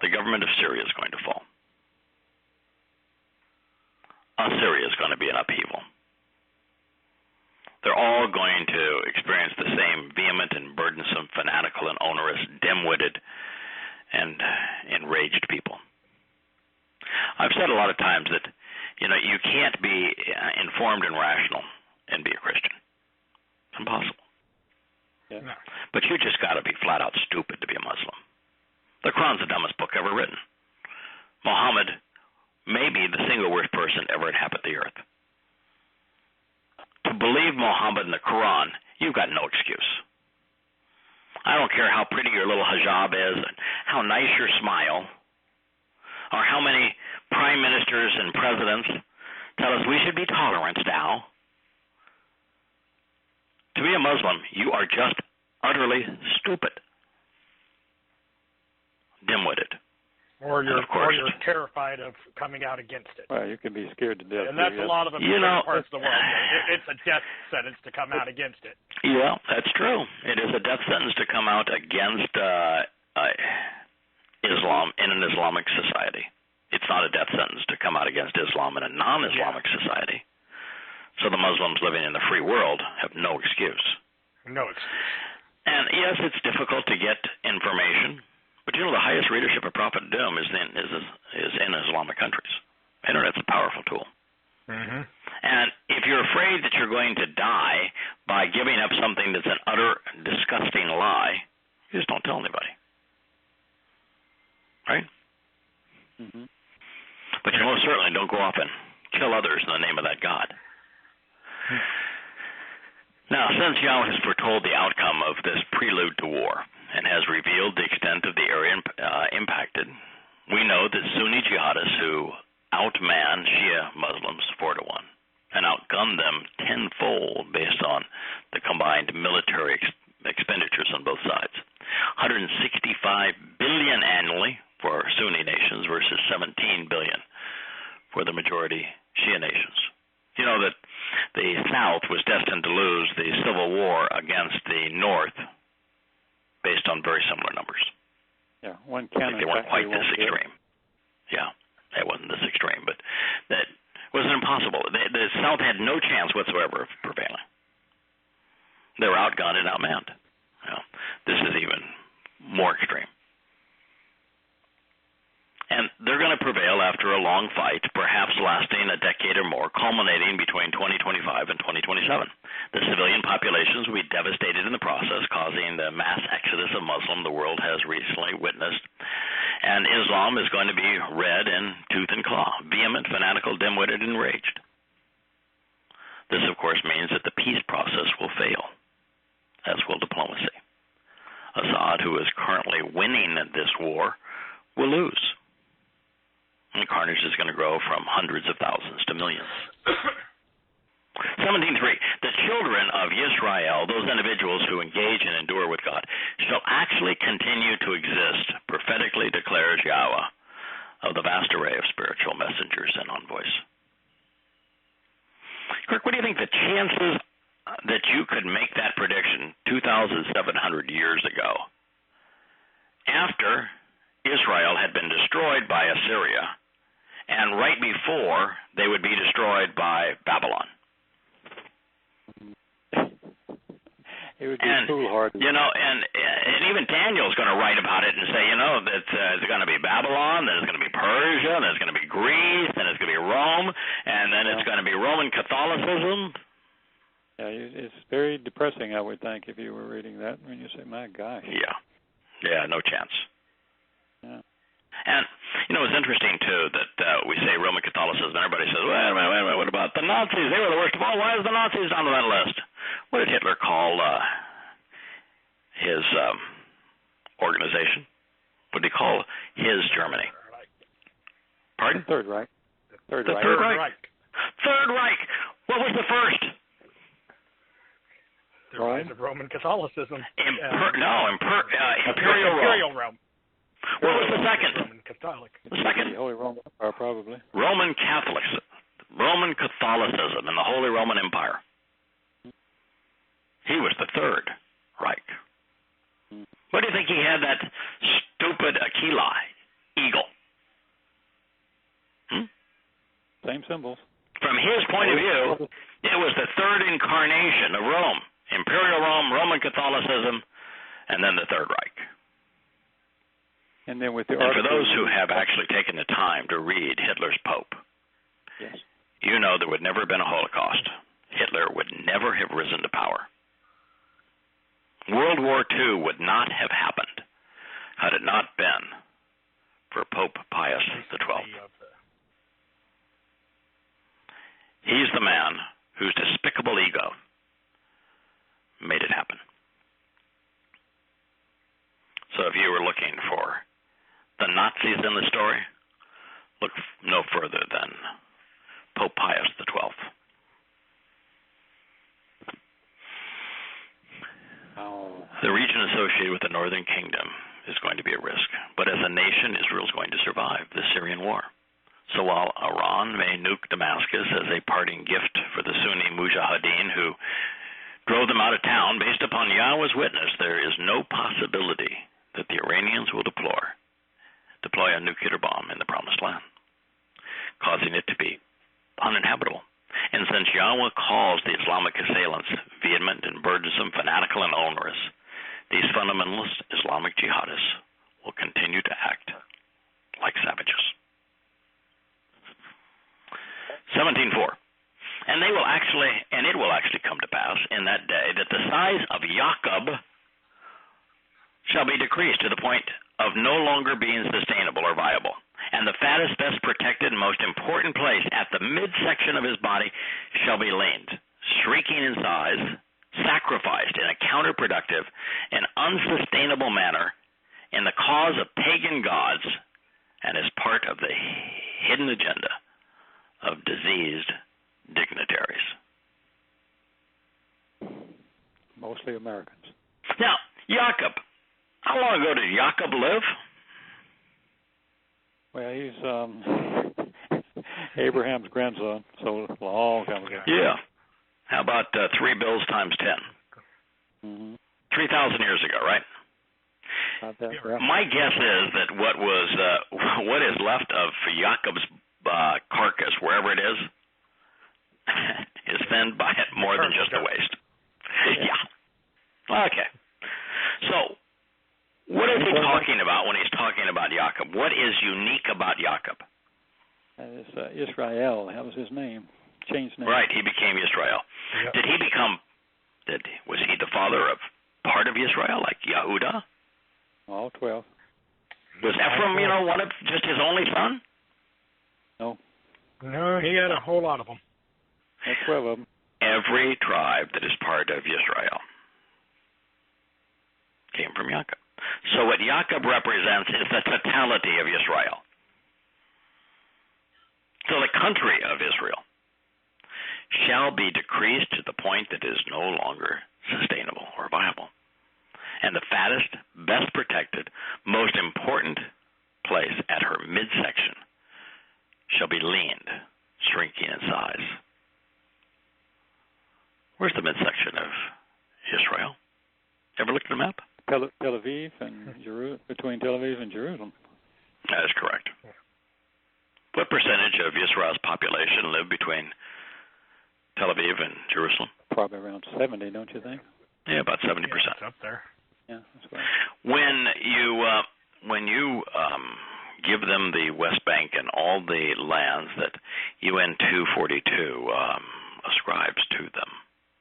The government of Syria is going to fall. Assyria is going to be an upheaval. going to experience the same vehement and burdensome, fanatical and onerous, dim-witted and enraged people. I've said a lot of times that, you can't be informed and rational and be a Christian. It's impossible. Yeah. No. But you just got to be flat out stupid to be a Muslim. The Quran's the dumbest book ever written. Muhammad may be the single worst person ever to inhabit the earth. To believe Muhammad and the Quran, you've got no excuse. I don't care how pretty your little hijab is, and how nice your smile, or how many prime ministers and presidents tell us we should be tolerant now. To be a Muslim, you are just utterly stupid, dim-witted. Or you're terrified of coming out against it. Well, you can be scared to death. And that's a lot of them in parts of the world. It's a death sentence to come out against it. Yeah, that's true. It is a death sentence to come out against Islam in an Islamic society. It's not a death sentence to come out against Islam in a non-Islamic society. So the Muslims living in the free world have no excuse. No excuse. And yes, it's difficult to get information. But the highest readership of Prophet Doom is in Islamic countries. Internet's a powerful tool. Mm-hmm. And if you're afraid that you're going to die by giving up something that's an utter, disgusting lie, you just don't tell anybody. Right? Mm-hmm. But you most certainly don't go off and kill others in the name of that God. Now, since Yahweh has foretold the outcome of this prelude to war, and has revealed the extent of the area impacted, we know that Sunni jihadists who outman Shia Muslims 4-1 and outgun them tenfold based on the combined military expenditures on both sides. $165 billion annually for Sunni nations versus $17 billion for the majority Shia nations. You know that the South was destined to lose the civil war against the North based on very similar numbers. Yeah, one cannon. They weren't quite this extreme. Yeah, it wasn't this extreme, but that was impossible. The South had no chance whatsoever of prevailing. They were outgunned and outmanned. This is even more extreme. And they're going to prevail after a long fight, perhaps lasting a decade or more, culminating between 2025 and 2027. The civilian populations will be devastated in the process, causing the mass exodus of Muslims the world has recently witnessed. And Islam is going to be red in tooth and claw, vehement, fanatical, dim-witted, and enraged. This, of course, means that the peace process will fail, as will diplomacy. Assad, who is currently winning this war, will lose. And carnage is going to grow from hundreds of thousands to millions. 17:3. The children of Israel, those individuals who engage and endure with God, shall actually continue to exist, prophetically declares Yahweh, of the vast array of spiritual messengers and envoys. Kirk, what do you think the chances that you could make that prediction 2,700 years ago, after Israel had been destroyed by Assyria, and right before they would be destroyed by Babylon? It would be foolhardy. And even Daniel's going to write about it and say, that it's going to be Babylon, then it's going to be Persia, then it's going to be Greece, then it's going to be Rome, and then it's going to be Roman Catholicism. Yeah, it's very depressing, I would think, if you were reading that, when you say, my gosh. Yeah, no chance. Yeah. And, it's interesting, too, that we say Roman Catholicism, and everybody says, wait a minute, what about the Nazis? They were the worst of all. Why is the Nazis on that list? What did Hitler call his organization? What did he call his Germany? Pardon? Third Reich. Third Reich. Third Reich. What was the first? The rise of Roman Catholicism. Imperial Rome. What was the second? Roman Catholic. The second? The Holy Roman Empire, probably. Roman Catholicism. Roman Catholicism in the Holy Roman Empire. He was the Third Reich. What do you think he had that stupid Aquila eagle? Same symbols. From his point of view, It was the third incarnation of Rome. Imperial Rome, Roman Catholicism, and then the Third Reich. And then with the and for those who have actually taken the time to read Hitler's Pope, yes, you know there would never have been a Holocaust. Hitler would never have risen to power. World War II would not have happened had it not been for Pope Pius XII. He's the man whose despicable ego made it happen. So if you were looking for the Nazis in the story, look no further than Pope Pius XII. The region associated with the Northern Kingdom is going to be at risk, but as a nation, Israel is going to survive the Syrian war. So while Iran may nuke Damascus as a parting gift for the Sunni Mujahideen who drove them out of town, based upon Yahweh's witness, there is no possibility that the Iranians will deploy a nuclear bomb in the Promised Land, causing it to be uninhabitable. And since Yahweh calls the Islamic assailants vehement and burdensome, fanatical, and onerous, these fundamentalist Islamic jihadists will continue to act like savages. 17:4. And it will actually come to pass in that day that the size of Jacob shall be decreased to the point of no longer being sustainable or viable. And the fattest, best protected, and most important place at the midsection of his body shall be leaned, shrinking in size, sacrificed in a counterproductive and unsustainable manner in the cause of pagan gods, and is part of the hidden agenda of diseased dignitaries. Mostly Americans. Now, Jacob. How long ago did Jacob live? Well, he's Abraham's grandson, so a long time ago. Yeah. How about 3 bills times 10? Mm-hmm. 3,000 years ago, right? Not that, yeah. My guess is that what is left of Jacob's carcass, wherever it is thinned by it more than just the waist. Yeah. Okay. So, what is he talking about when he's talking about Jacob? What is unique about Jacob? It's Israel. That was his name. Changed name. Right. He became Israel. Yep. Was he the father of part of Israel, like Yehuda? All 12. Was Ephraim, one of just his only son? No. No, he had a whole lot of them. That's 12 of them. Every tribe that is part of Israel came from Jacob. So what Jacob represents is the totality of Israel. So the country of Israel shall be decreased to the point that it is no longer sustainable or viable. And the fattest, best protected, most important place at her midsection shall be leaned, shrinking in size. Where's the midsection of Israel? Ever looked at a map? Tel Aviv and between Tel Aviv and Jerusalem. That is correct. What percentage of Israel's population live between Tel Aviv and Jerusalem? Probably around 70, don't you think? Yeah, about 70%. Yeah, it's up there. Yeah, that's right. When you give them the West Bank and all the lands that UN 242 ascribes to them,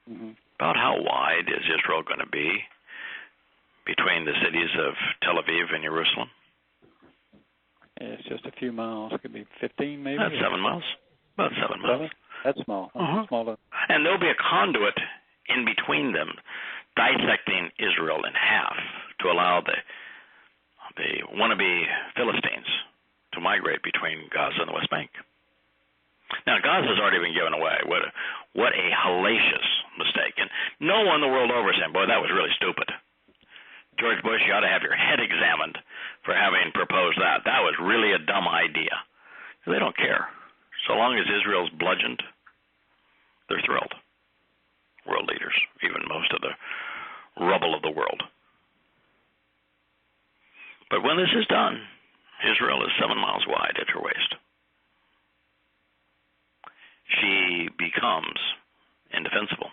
mm-hmm. about how wide is Israel going to be between the cities of Tel Aviv and Jerusalem? It's just a few miles. Could be 15, maybe. That's 7 miles. About 7 miles. That's small. Uh-huh. Smaller. And there'll be a conduit in between them, dissecting Israel in half to allow the wannabe Philistines to migrate between Gaza and the West Bank. Now, Gaza's already been given away. What a hellacious mistake. And no one the world over is saying, boy, that was really stupid. George Bush, you ought to have your head examined for having proposed that. That was really a dumb idea. They don't care. So long as Israel's bludgeoned, they're thrilled. World leaders, even most of the rubble of the world. But when this is done, Israel is 7 miles wide at her waist. She becomes indefensible.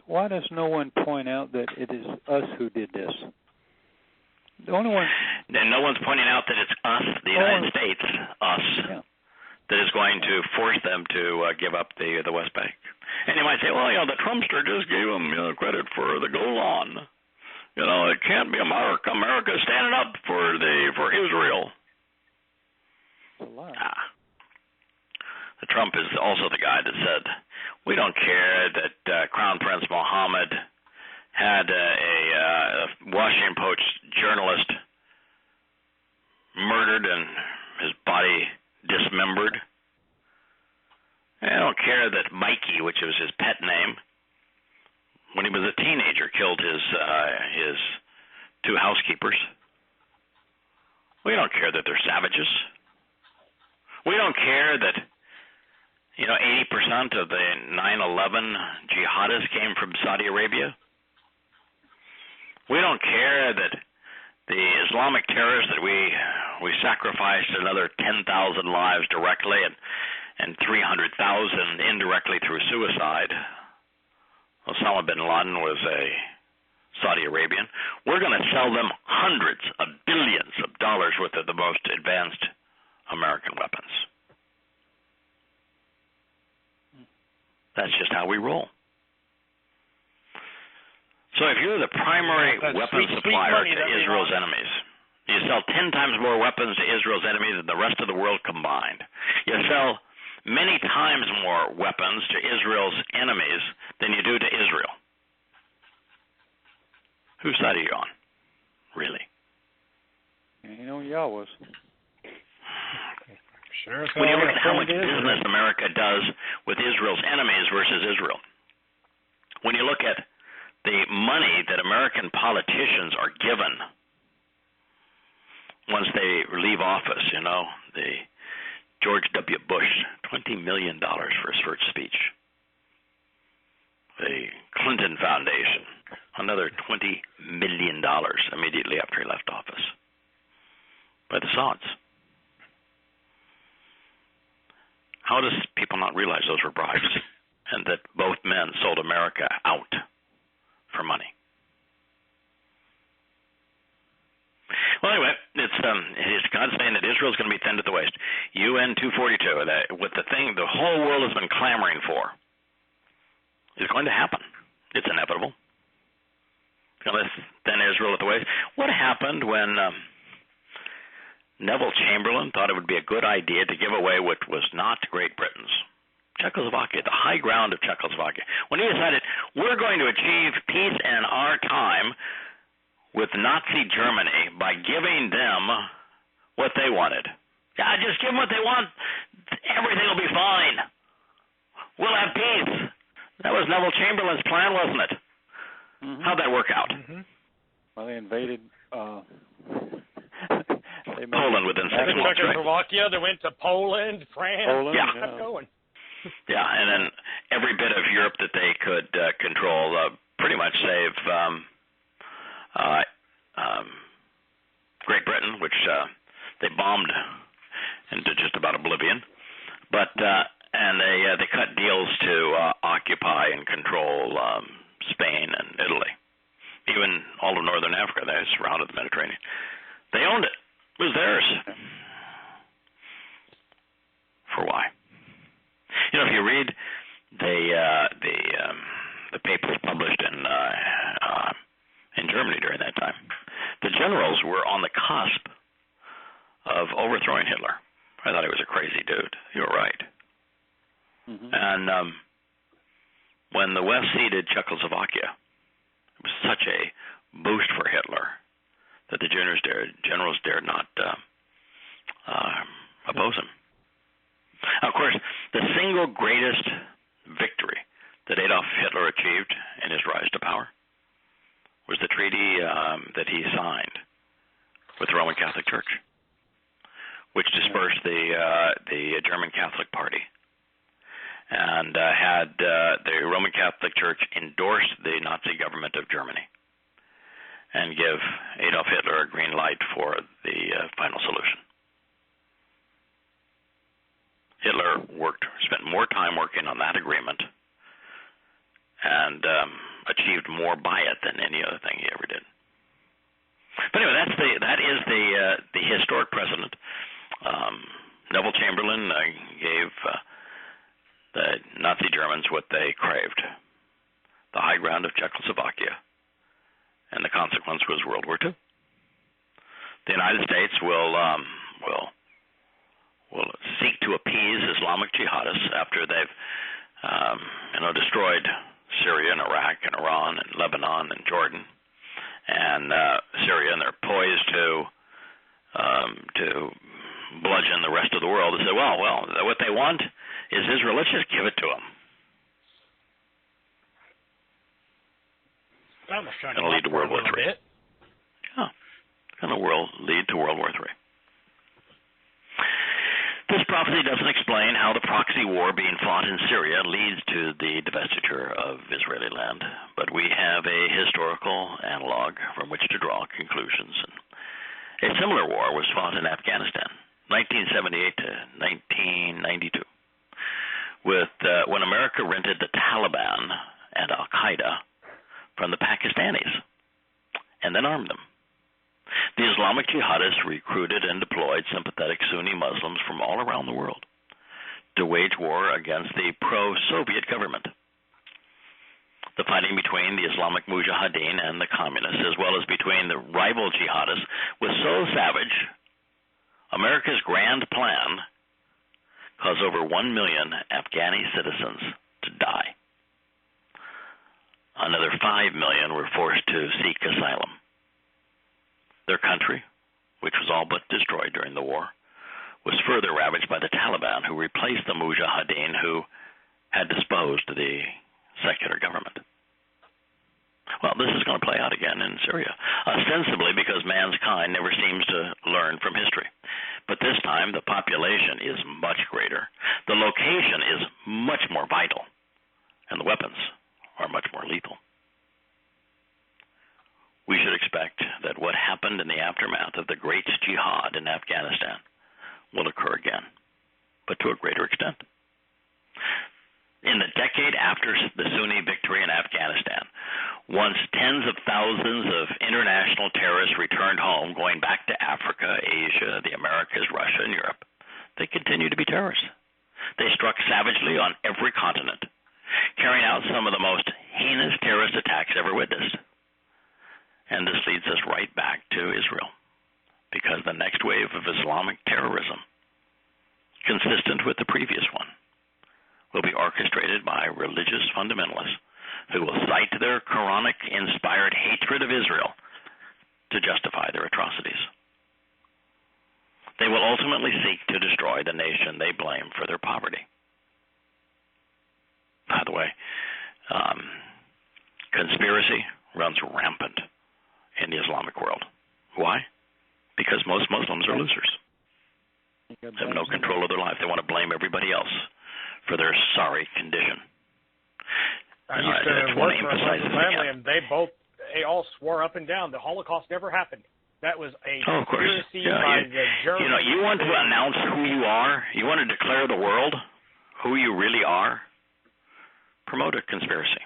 Why does no one point out that it is us who did this? The only one. And no one's pointing out that it's us, the United States, us, that is going to force them to give up the West Bank. And you might say, well, the Trumpster just gave them credit for the Golan. It can't be America. America's standing up for Israel. That's a lie. The Trump is also the guy that said, we don't care that Crown Prince Mohammed had a Washington Post journalist murdered and his body dismembered. I don't care that Mikey, which was his pet name, when he was a teenager, killed his two housekeepers. We don't care that they're savages. We don't care that 80% of the 9/11 jihadists came from Saudi Arabia. We don't care that the Islamic terrorists that we sacrificed another 10,000 lives directly and 300,000 indirectly through suicide. Osama bin Laden was a Saudi Arabian. We're going to sell them hundreds of billions of dollars worth of the most advanced American weapons. That's just how we roll. So if you're the primary weapon supplier to Israel's enemies, you sell 10 times more weapons to Israel's enemies than the rest of the world combined. You sell many times more weapons to Israel's enemies than you do to Israel. Whose side are you on? Really? Yahowah's. Sure. When you look at how much business America does with Israel's enemies versus Israel, when you look at the money that American politicians are given once they leave office, the George W. Bush, $20 million for his first speech. The Clinton Foundation, another $20 million immediately after he left office by the Sauds. How does people not realize those were bribes and that both men sold America out for money? Well, anyway, it's God saying that Israel is going to be thinned at the waist. UN 242, what the whole world has been clamoring for, is going to happen. It's inevitable. It's going to thin Israel at the waist. What happened when Neville Chamberlain thought it would be a good idea to give away what was not Great Britain's, Czechoslovakia, the high ground of Czechoslovakia, when he decided we're going to achieve peace in our time with Nazi Germany by giving them what they wanted. Yeah, just give them what they want. Everything will be fine. We'll have peace. That was Neville Chamberlain's plan, wasn't it? Mm-hmm. How'd that work out? Mm-hmm. Well, they invaded Poland within 6 months, right? Czechoslovakia, they went to Poland, France. Kept going. Yeah, and then every bit of Europe that they could control, pretty much save Great Britain, which they bombed into just about oblivion. But and they cut deals to occupy and control Spain and Italy, even all of northern Africa. They surrounded the Mediterranean. They owned it. It was theirs. For why? If you read the papers published in Germany during that time, the generals were on the cusp of overthrowing Hitler. I thought he was a crazy dude. You were right. Mm-hmm. And when the West ceded Czechoslovakia, it was such a boost for Hitler that the generals dared not oppose him. Now, of course, the single greatest victory that Adolf Hitler achieved in his rise to power was the treaty that he signed with the Roman Catholic Church, which dispersed the German Catholic Party and had the Roman Catholic Church endorse the Nazi government of Germany and give Adolf Hitler a green light for the final solution. Hitler spent more time working on that agreement than any other thing he ever did. But anyway, that is the historic precedent. Neville Chamberlain gave the Nazi Germans what they craved: the high ground of Czechoslovakia, and the consequence was World War II. The United States will seek to appease Islamic jihadists after they've destroyed Syria and Iraq and Iran and Lebanon and Jordan and Syria, and they're poised to bludgeon the rest of the world and say, well, what they want is Israel. Let's just give it to them. It'll lead to World War III. Yeah, and the world lead to World War III. This prophecy doesn't explain how the proxy war being fought in Syria leads to the divestiture of Israeli land, but we have a historical analog from which to draw conclusions. A similar war was fought in Afghanistan, 1978 to 1992, when America rented the Taliban and al-Qaeda from the Pakistanis and then armed them. The Islamic jihadists recruited and deployed sympathetic Sunni Muslims from all around the world to wage war against the pro-Soviet government. The fighting between the Islamic Mujahideen and the communists, as well as between the rival jihadists, was so savage, America's grand plan caused over 1 million Afghani citizens to die. Another 5 million were forced to seek asylum. Their country, which was all but destroyed during the war, was further ravaged by the Taliban, who replaced the Mujahideen who had disposed of the secular government. Well, this is going to play out again in Syria, ostensibly because mankind never seems to learn from history. But this time, the population is much greater. The location is much more vital, and the weapons are much more lethal. We should expect that what happened in the aftermath of the great jihad in Afghanistan will occur again, but to a greater extent. In the decade after the Sunni victory in Afghanistan, once tens of thousands of international terrorists returned home, going back to Africa, Asia, the Americas, Russia, and Europe, they continue to be terrorists. They struck savagely on every continent, carrying out some of the most heinous terrorist attacks ever witnessed. And this leads us right back to Israel, because the next wave of Islamic terrorism, consistent with the previous one, will be orchestrated by religious fundamentalists who will cite their Quranic-inspired hatred of Israel to justify their atrocities. They will ultimately seek to destroy the nation they blame for their poverty. By the way, conspiracy runs rampant in the Islamic world. Why? Because most Muslims are losers. They have no control of their life. They want to blame everybody else for their sorry condition. I used to work for a Muslim family, and they all swore up and down the Holocaust never happened. That was a conspiracy by the Germans. You want to announce who you are? You want to declare the world who you really are? Promote a conspiracy.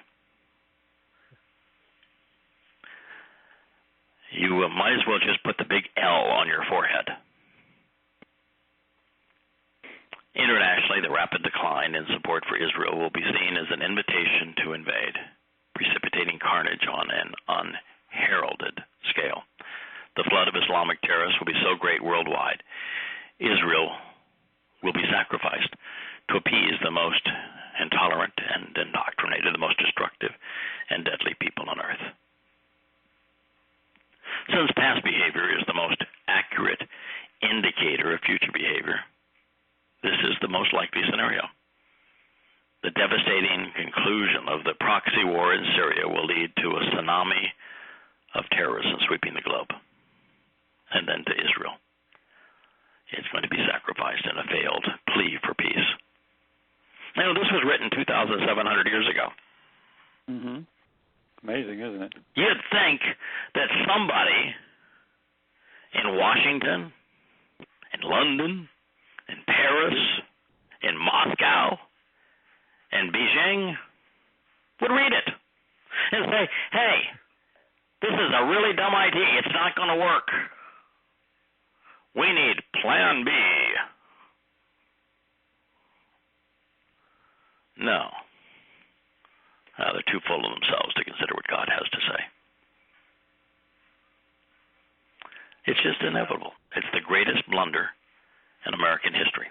You might as well just put the big L on your forehead. Internationally, the rapid decline in support for Israel will be seen as an invitation to invade, precipitating carnage on an unheralded scale. The flood of Islamic terrorists will be so great worldwide, Israel will be sacrificed to appease the most intolerant and indoctrinated, the most destructive and deadly people on earth. Since past behavior is the most accurate indicator of future behavior, this is the most likely scenario. The devastating conclusion of the proxy war in Syria will lead to a tsunami of terrorism sweeping the globe, and then to Israel. It's going to be sacrificed in a failed plea for peace. Now, this was written 2,700 years ago. Mm-hmm. Amazing, isn't it? You'd think that somebody in Washington, in London, in Paris, in Moscow, in Beijing would read it and say, hey, This is a really dumb idea. It's not going to work. We need Plan B. No. They're too full of themselves to consider what God has to say. It's just inevitable. It's the greatest blunder in American history.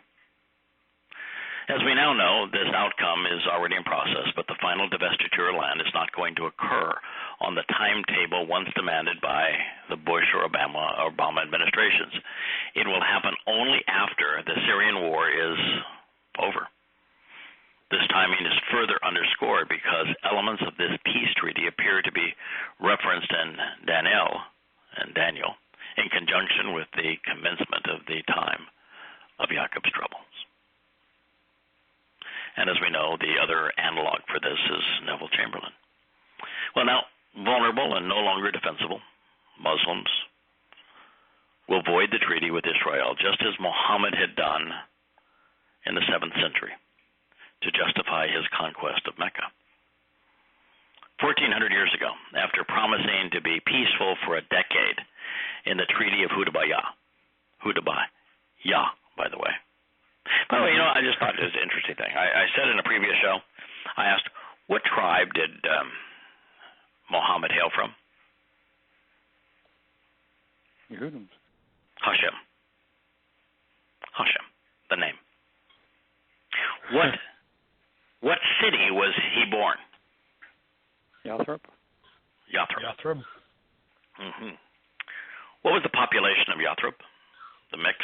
As we now know, this outcome is already in process, but the final divestiture of land is not going to occur on the timetable once demanded by the Bush or Obama administrations. It will happen only after the Syrian war is over. This timing is further underscored because elements of this peace treaty appear to be referenced in Daniel in conjunction with the commencement of the time of Jacob's troubles. And as we know, the other analog for this is Neville Chamberlain. Well, now, vulnerable and no longer defensible, Muslims will void the treaty with Israel just as Muhammad had done in the 7th century to justify his conquest of Mecca. 1,400 years ago, after promising to be peaceful for a decade in the Treaty of Hudaybiyah, by the way. By the way, I just thought it was an interesting thing. I said in a previous show, I asked, what tribe did Muhammad hail from? Yehudim. Hashem, the name. What city was he born? Yathrib. Mm-hmm. What was the population of Yathrib? The mix?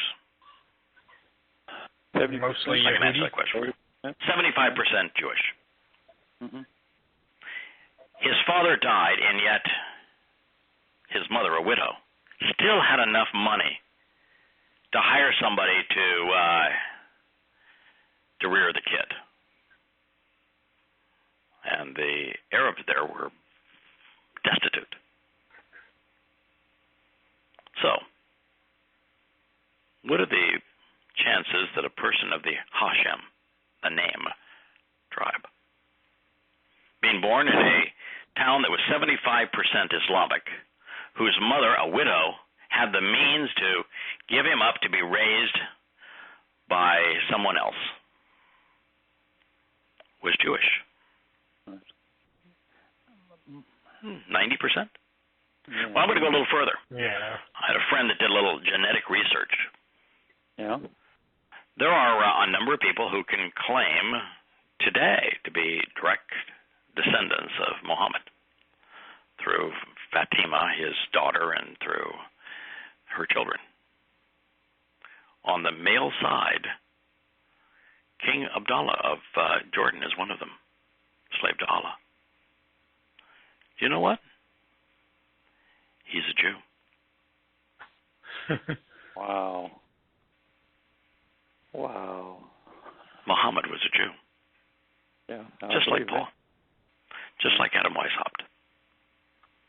Mostly I can answer that question. 75% Jewish. Mm-hmm. His father died, and yet his mother, a widow, still had enough money to hire somebody to rear the kid. And the Arabs there were destitute. So, what are the chances that a person of the Hashem, the name, tribe, being born in a town that was 75% Islamic, whose mother, a widow, had the means to give him up to be raised by someone else, was Jewish? 90%? Yeah. Well, I'm going to go a little further. Yeah. I had a friend that did a little genetic research. Yeah. There are a number of people who can claim today to be direct descendants of Muhammad through Fatima, his daughter, and through her children. On the male side, King Abdullah of Jordan is one of them, slave to Allah. You know what? He's a Jew. Wow. Muhammad was a Jew. Yeah. Just like Paul. Just like Adam Weishaupt.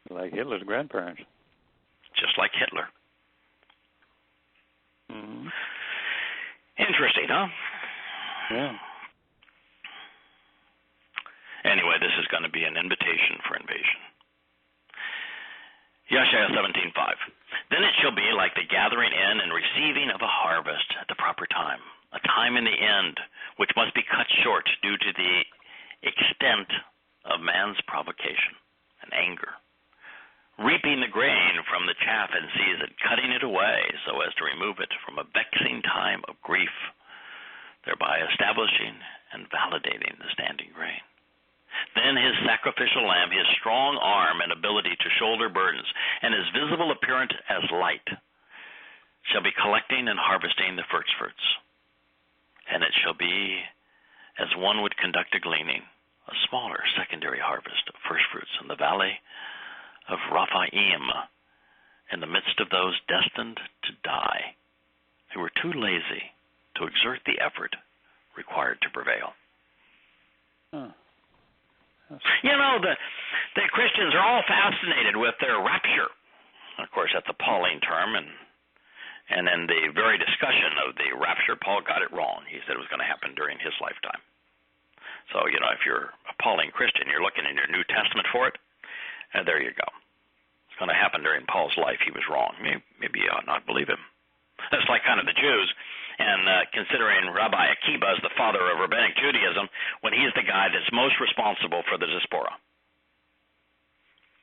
Like Hitler's grandparents. Just like Hitler. Mm-hmm. Interesting, huh? Yeah. Anyway, this is going to be an invitation for invasion. Yeshaya 17:5. Then it shall be like the gathering in and receiving of a harvest at the proper time, a time in the end, which must be cut short due to the extent of man's provocation and anger. Reaping the grain from the chaff in season, cutting it away so as to remove it from a vexing time of grief, thereby establishing and validating the standing grain. Then his sacrificial lamb, his strong arm and ability to shoulder burdens, and his visible appearance as light, shall be collecting and harvesting the first fruits. And it shall be as one would conduct a gleaning, a smaller secondary harvest of first fruits in the valley of Raphaim, in the midst of those destined to die, who were too lazy to exert the effort required to prevail. Huh. You know, the Christians are all fascinated with their rapture. Of course, that's a Pauline term, and in the very discussion of the rapture, Paul got it wrong. He said it was going to happen during his lifetime. So, if you're a Pauline Christian, you're looking in your New Testament for it, and there you go. going to happen during Paul's life, he was wrong. Maybe you ought not believe him. That's like kind of the Jews, and considering Rabbi Akiba as the father of Rabbinic Judaism, when he's the guy that's most responsible for the diaspora.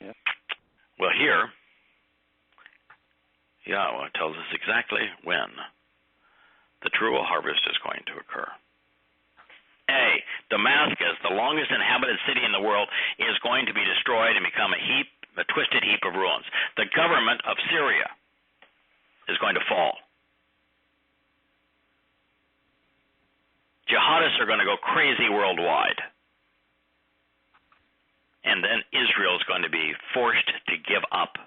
Yep. Well, here, Yahweh tells us exactly when the true harvest is going to occur. Damascus, the longest inhabited city in the world, is going to be destroyed and become a twisted heap of ruins. The government of Syria is going to fall. Jihadists are going to go crazy worldwide. And then Israel is going to be forced to give up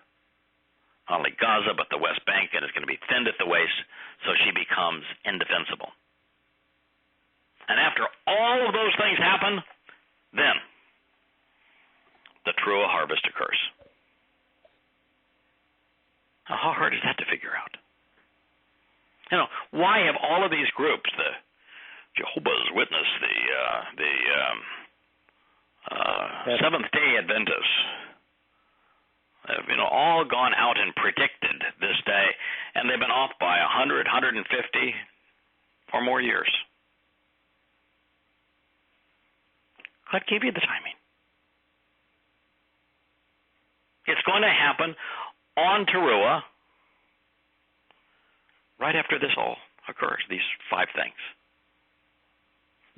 not only Gaza but the West Bank, and is going to be thinned at the waist, so she becomes indefensible. And after all of those things happen, then the true harvest occurs. Now, how hard is that to figure out? Why have all of these groups, the Jehovah's Witness, the Seventh-day Adventists, have all gone out and predicted this day, and they've been off by 100, 150 or more years? God gave you the timing. It's going to happen on Towrah right after this all occurs, these 5 things.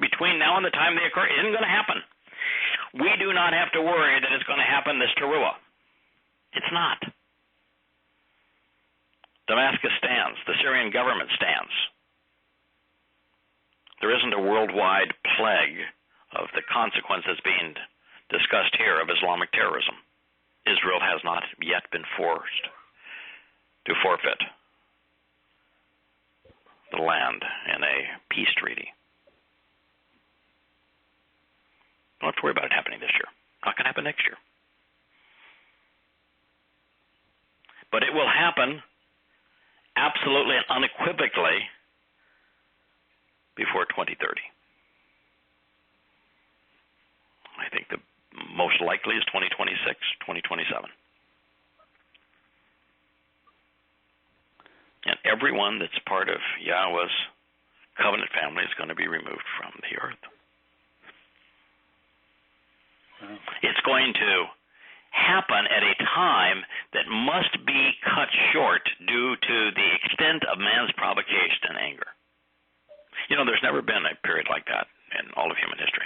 Between now and the time they occur, it isn't going to happen. We do not have to worry that it's going to happen this Towrah. It's not. Damascus stands. The Syrian government stands. There isn't a worldwide plague of the consequences being discussed here of Islamic terrorism. Israel has not yet been forced to forfeit the land in a peace treaty. Don't have to worry about it happening this year. Not going to happen next year. But it will happen absolutely and unequivocally before 2030. I think the most likely is 2026, 2027. And everyone that's part of Yahweh's covenant family is going to be removed from the earth. It's going to happen at a time that must be cut short due to the extent of man's provocation and anger. There's never been a period like that in all of human history.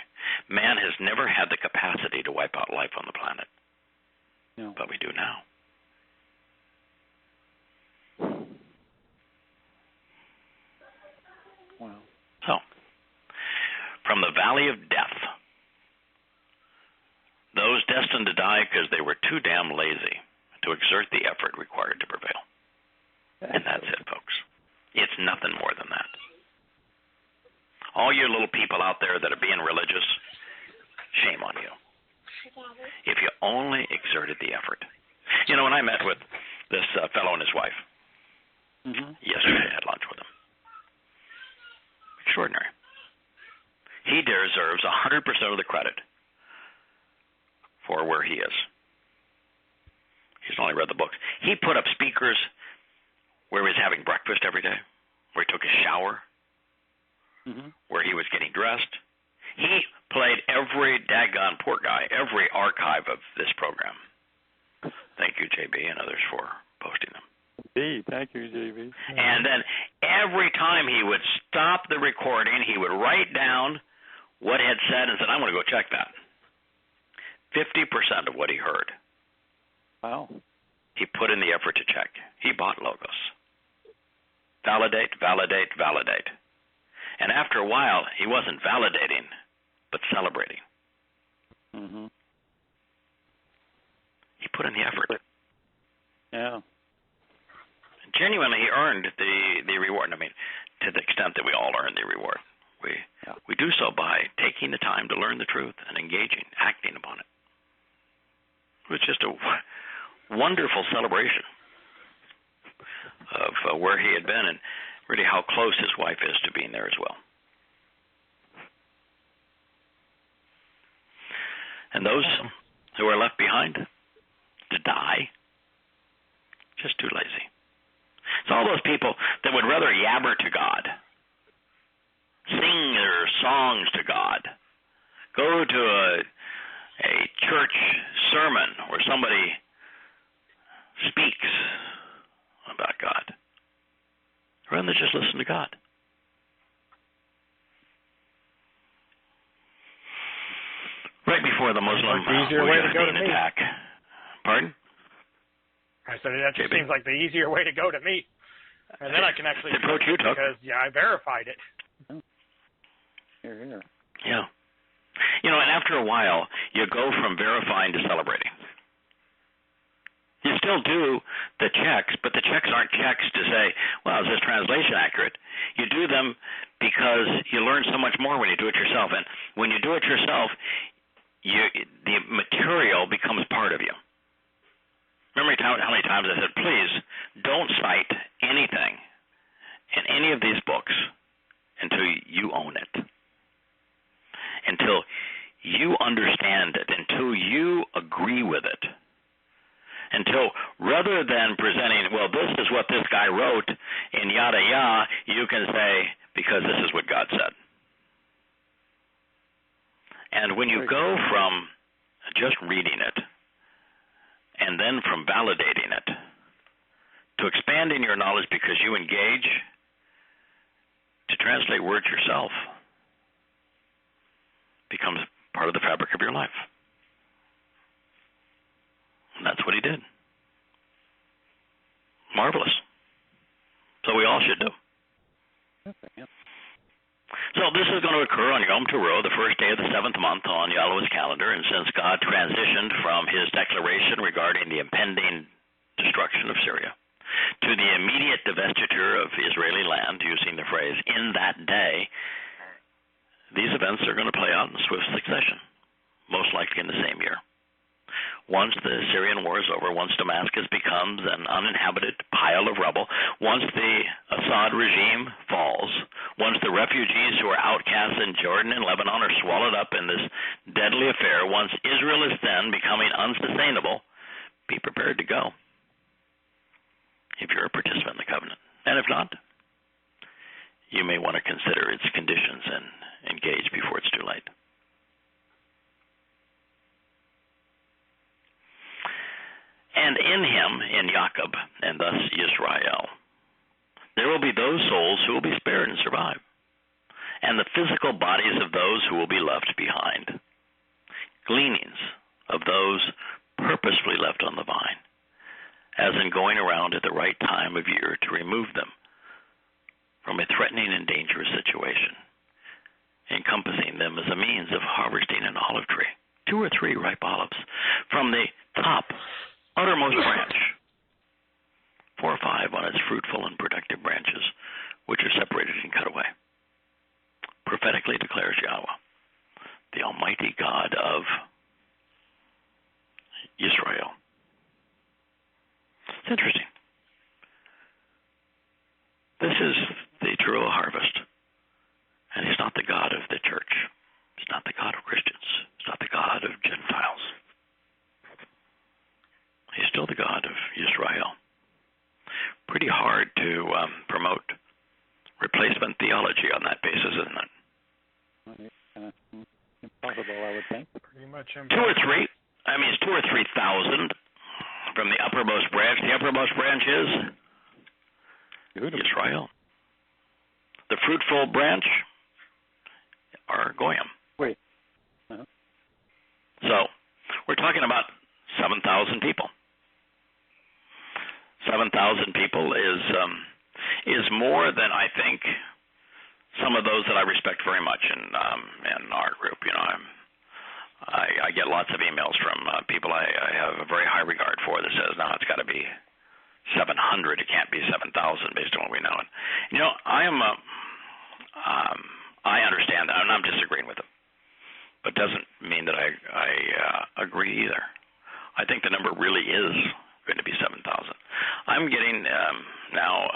Man has never had the capacity to wipe out life on the planet. No. But we do now. Wow. So, from the valley of death, those destined to die because they were too damn lazy to exert the effort required to prevail. And that's it, folks. It's nothing more than that. All you little people out there that are being religious, shame on you. If you only exerted the effort. When I met with this fellow and his wife yesterday, I had lunch with him. Extraordinary. He deserves 100% of the credit for where he is. He's only read the books. He put up speakers where he was having breakfast every day, where he took a shower, where he was getting dressed. He played every daggone poor guy, every archive of this program. Thank you, JB, and others for posting them. Indeed. Thank you, JB. And then every time he would stop the recording, he would write down what had said and said, I'm going to go check that. 50% of what he heard. Wow. He put in the effort to check. He bought Logos. Validate, validate, validate. And after a while, he wasn't validating, but celebrating. He put in the effort. Yeah. Genuinely, he earned the reward. I mean, to the extent that we all earn the reward. We do so by taking the time to learn the truth and engaging, acting upon it. It was just a wonderful celebration of where he had been and really how close his wife is to being there as well. And those who are left behind to die Just too lazy. It's all those people that would rather yabber to God, sing their songs to God, go to a church sermon where somebody speaks about God, rather than just listen to God. Right before the Muslim attack. Pardon? I said that just seems like the easier way to go to me, and then I can actually approach you because I verified it. Here. Yeah. And after a while, you go from verifying to celebrating. You still do the checks, but the checks aren't checks to say, well, is this translation accurate? You do them because you learn so much more when you do it yourself. And when you do it yourself, the material becomes part of you. Remember how many times I said, please don't cite anything in any of these books until you own it, until you understand it, until you agree with it, until rather than presenting, well, this is what this guy wrote in Yada Yah, you can say, because this is what God said. And when you go from just reading it, and then from validating it, to expanding your knowledge because you engage, to translate words yourself, becomes part of the fabric of your life. And that's what he did. Marvelous. So we all should do. Okay. So this is going to occur on Yom Towrah, the first day of the 7th month on Yahowah's calendar, and since God transitioned from his declaration regarding the impending destruction of Syria to the immediate divestiture of Israeli land, using the phrase, in that day, these events are going to play out in swift succession, most likely in the same year. Once the Syrian war is over, once Damascus becomes an uninhabited pile of rubble, once the Assad regime falls, once the refugees who are outcasts in Jordan and Lebanon are swallowed up in this deadly affair, once Israel is then becoming unsustainable, be prepared to go if you're a participant in the covenant. And if not, you may want to consider its conditions and engage before it's too late. And in him, in Jacob, and thus Israel, there will be those souls who will be spared and survive, and the physical bodies of those who will be left behind, gleanings of those purposefully left on the vine, as in going around at the right time of year to remove them from a threatening and dangerous situation, encompassing them as a means of harvesting an olive tree, 2 or 3 ripe olives, from the top uttermost branch, 4 or 5 on its fruitful and productive branches, which are separated and cut away. Prophetically declares Yahweh, the Almighty God of Israel. It's interesting. This is the true harvest, and he's not the God of the church. He's not the God of Christians. He's not the God of Gentiles. He's still the God of Israel. Pretty hard to promote replacement theology on that basis, isn't it? Impossible, I would think. Pretty much impossible. 2 or 3. I mean, it's 2 or 3,000 from the uppermost branch. The uppermost branch is Israel. The fruitful branch are Goyim. Wait. So we're talking about 7,000 people. 7,000 people is more than I think some of those that I respect very much in our group. I get lots of emails from people I have a very high regard for that says, no, it's got to be 700. It can't be 7,000 based on what we know. And I understand that, and I'm disagreeing with them, but doesn't mean that I agree either. I think the number really is going to be 7,000. I'm getting now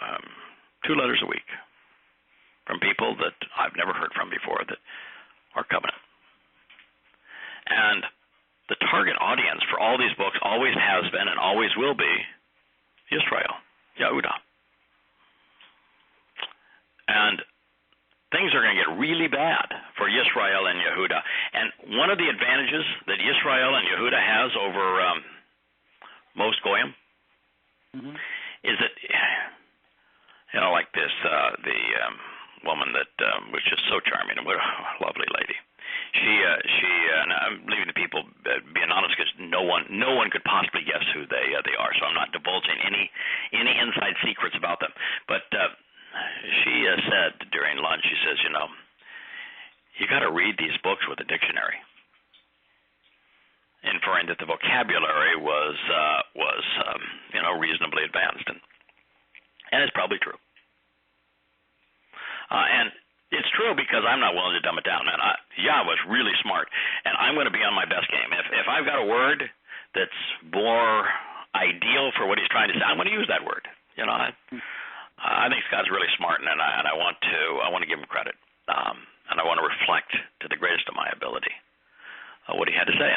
2 letters a week from people that I've never heard from before that are covenant. And the target audience for all these books always has been and always will be Yisrael, Yehuda. And things are going to get really bad for Yisrael and Yehuda. And one of the advantages that Yisrael and Yehuda has over most Goyim is that, like this, the woman that was just so charming, and what a lovely lady. She and I'm leaving the people being honest, because no one could possibly guess who they are. So I'm not divulging any inside secrets about them. But she said during lunch, she says, you got to read these books with a dictionary, inferring that the vocabulary was reasonably advanced, and it's probably true. And it's true because I'm not willing to dumb it down. And Yahweh's really smart, and I'm going to be on my best game. If I've got a word that's more ideal for what he's trying to say, I'm going to use that word. I think Scott's really smart, and I want to give him credit, and I want to reflect to the greatest of my ability what he had to say.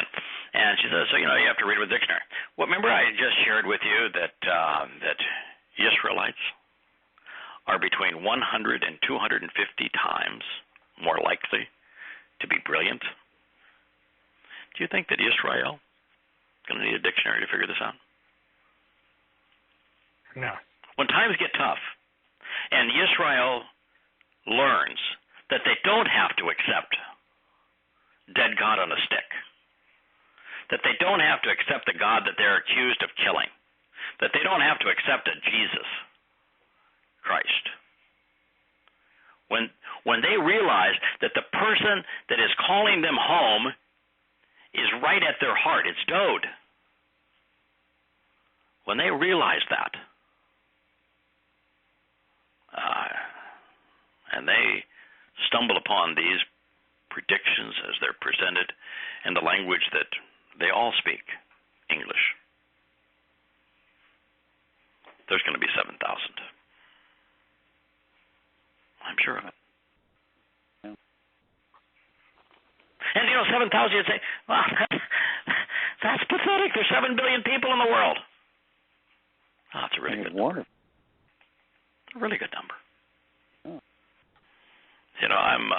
And she says, so you have to read it with a dictionary. Well, remember I just shared with you that Israelites are between 100 and 250 times more likely to be brilliant. Do you think that Israel is going to need a dictionary to figure this out? No. When times get tough, and Israel learns that they don't have to accept dead God on a stick, that they don't have to accept the God that they're accused of killing, that they don't have to accept a Jesus Christ. When they realize that the person that is calling them home is right at their heart, it's Dode. When they realize that, and they stumble upon these predictions as they're presented in the language that they all speak, English, there's going to be 7,000. I'm sure of it. Yeah. And 7,000, you'd say, well, that's pathetic. There's 7 billion people in the world. Oh, it's a really good number. A really good number. Oh. I'm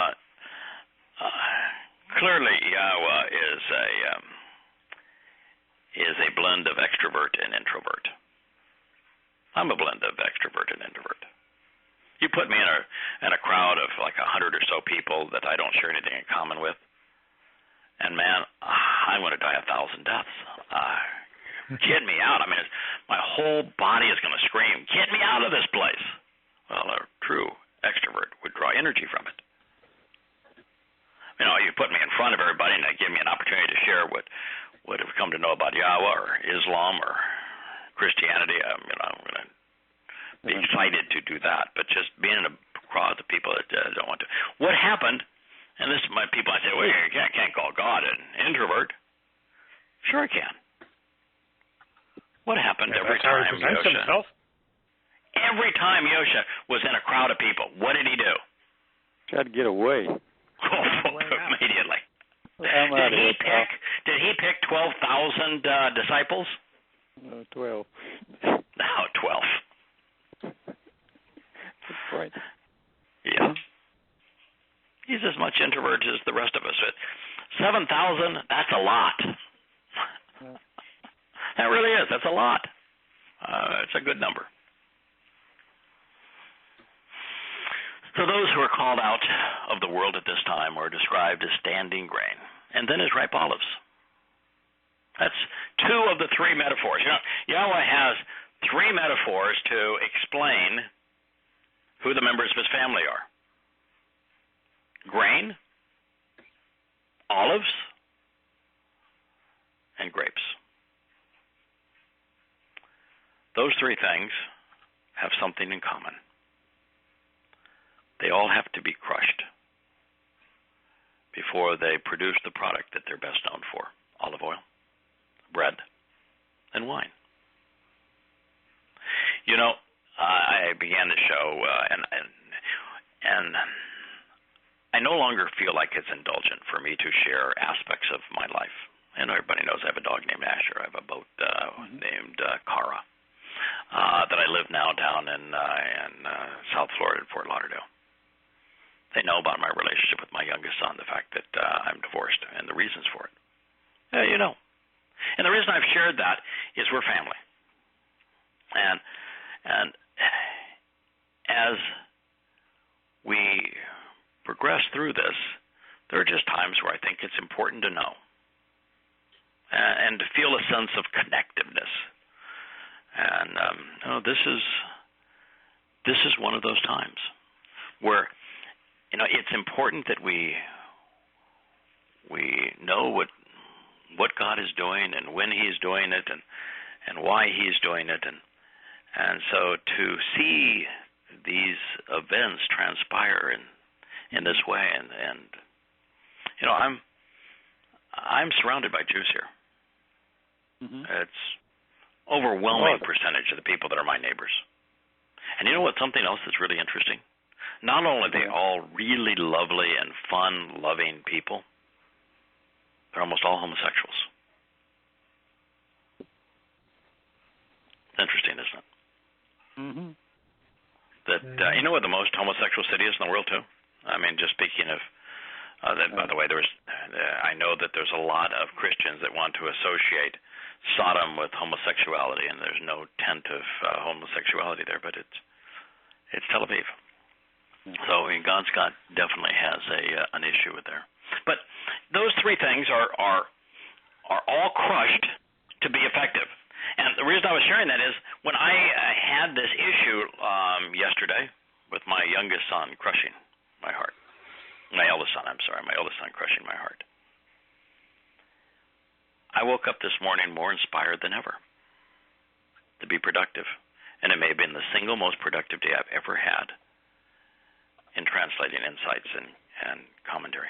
clearly Yahweh is a blend of extrovert and introvert. I'm a blend of extrovert and introvert. You put me in a crowd of like 100 or so people that I don't share anything in common with, and man, I'm going to die 1,000 deaths. Get me out. I mean, my whole body is going to scream, get me out of this place. Well, a true extrovert would draw energy from it. You put me in front of everybody and give me an opportunity to share what I've come to know about Yahweh or Islam or Christianity. I'm going to be excited to do that. But just being in a crowd of people that don't want to. What happened, and this is my people, I say, well, you can't call God an introvert. Sure I can. What happened every time Yosha? Every time Yosha was in a crowd of people, what did he do? Tried to get away. Immediately. Did he pick 12,000 disciples? 12. No, 12. Good point. Yeah. He's as much introvert as the rest of us. 7,000, that's a lot. Yeah. That really is. That's a lot. It's a good number. So those who are called out of the world at this time are described as standing grain, and then as ripe olives. That's two of the three metaphors. Yahweh has three metaphors to explain who the members of his family are. Grain, olives, and grapes. Those three things have something in common. They all have to be crushed before they produce the product that they're best known for: olive oil, bread, and wine. I began the show, and I no longer feel like it's indulgent for me to share aspects of my life. And everybody knows I have a dog named Asher. I have a boat named Kara. that I live now down in South Florida, Fort Lauderdale. They know about my relationship with my youngest son, the fact that I'm divorced, and the reasons for it. Yeah, you know. And the reason I've shared that is we're family. And as we progress through this, there are just times where I think it's important to know and to feel a sense of connectiveness. And this is one of those times where it's important that we know what God is doing and when He's doing it and why He's doing it, and so to see these events transpire in this way, and I'm surrounded by Jews here. Mm-hmm. It's overwhelming percentage of the people that are my neighbors. And you know what? Something else that's really interesting. Not only are they all really lovely and fun-loving people, they're almost all homosexuals. It's interesting, isn't it? Mm-hmm. That you know what the most homosexual city is in the world, too? I mean, just speaking of that. By the way, I know that there's a lot of Christians that want to associate Sodom with homosexuality, and there's no tent of homosexuality there, but it's Tel Aviv. So God's definitely has an issue with there. But those three things are all crushed to be effective. And the reason I was sharing that is when I had this issue yesterday with my youngest son crushing my heart. My eldest son crushing my heart. I woke up this morning more inspired than ever to be productive. And it may have been the single most productive day I've ever had in translating insights and commentary.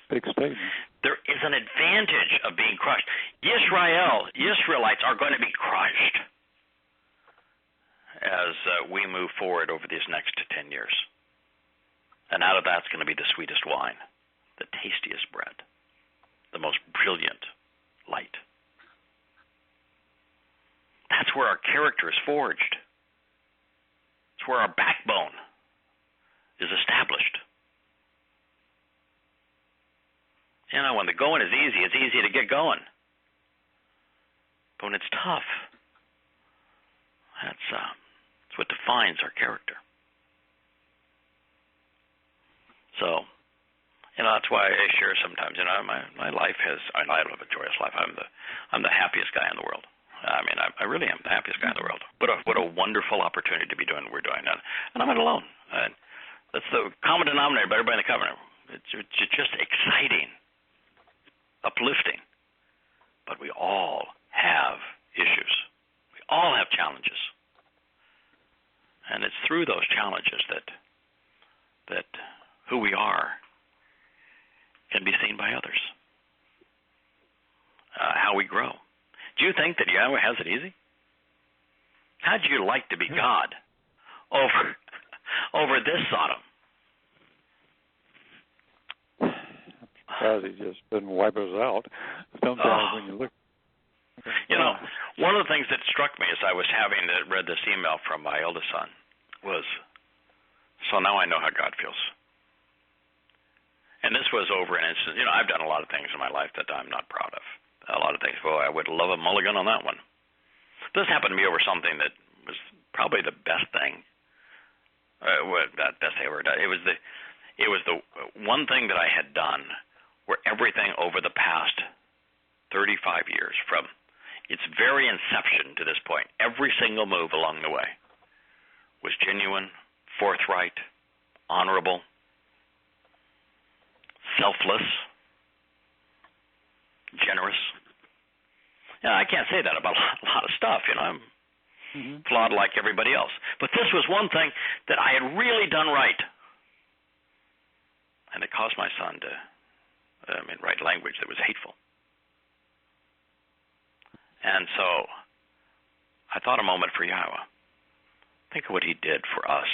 Big statement. There is an advantage of being crushed. Israelites are going to be crushed as we move forward over these next 10 years. And out of that's going to be the sweetest wine, the tastiest bread, the most brilliant light. That's where our character is forged. It's where our backbone is established. When the going is easy, it's easy to get going. But when it's tough, that's what defines our character. So, that's why I share sometimes. My life I live a joyous life. I'm the happiest guy in the world. I mean, I really am the happiest guy in the world. What a wonderful opportunity to be doing what we're doing, and I'm not alone. That's the common denominator of everybody in the covenant. It's just exciting, uplifting. But we all have issues. We all have challenges, and it's through those challenges that who we are can be seen by others. How we grow. Do you think that Yahweh has it easy? How'd you like to be God over this Sodom? Because He just didn't wipe us out. Sometimes when you look. One of the things that struck me as I was having read this email from my eldest son was, so now I know how God feels. And this was over an instance. I've done a lot of things in my life that I'm not proud of. A lot of things. Boy, I would love a mulligan on that one. This happened to me over something that was probably the best thing. Best I ever done. It was the one thing that I had done where everything over the past 35 years, from its very inception to this point, every single move along the way was genuine, forthright, honorable, selfless, generous. I can't say that about a lot of stuff. I'm flawed like everybody else. But this was one thing that I had really done right. And it caused my son to write language that was hateful. And so I thought a moment for Yahowah. Think of what He did for us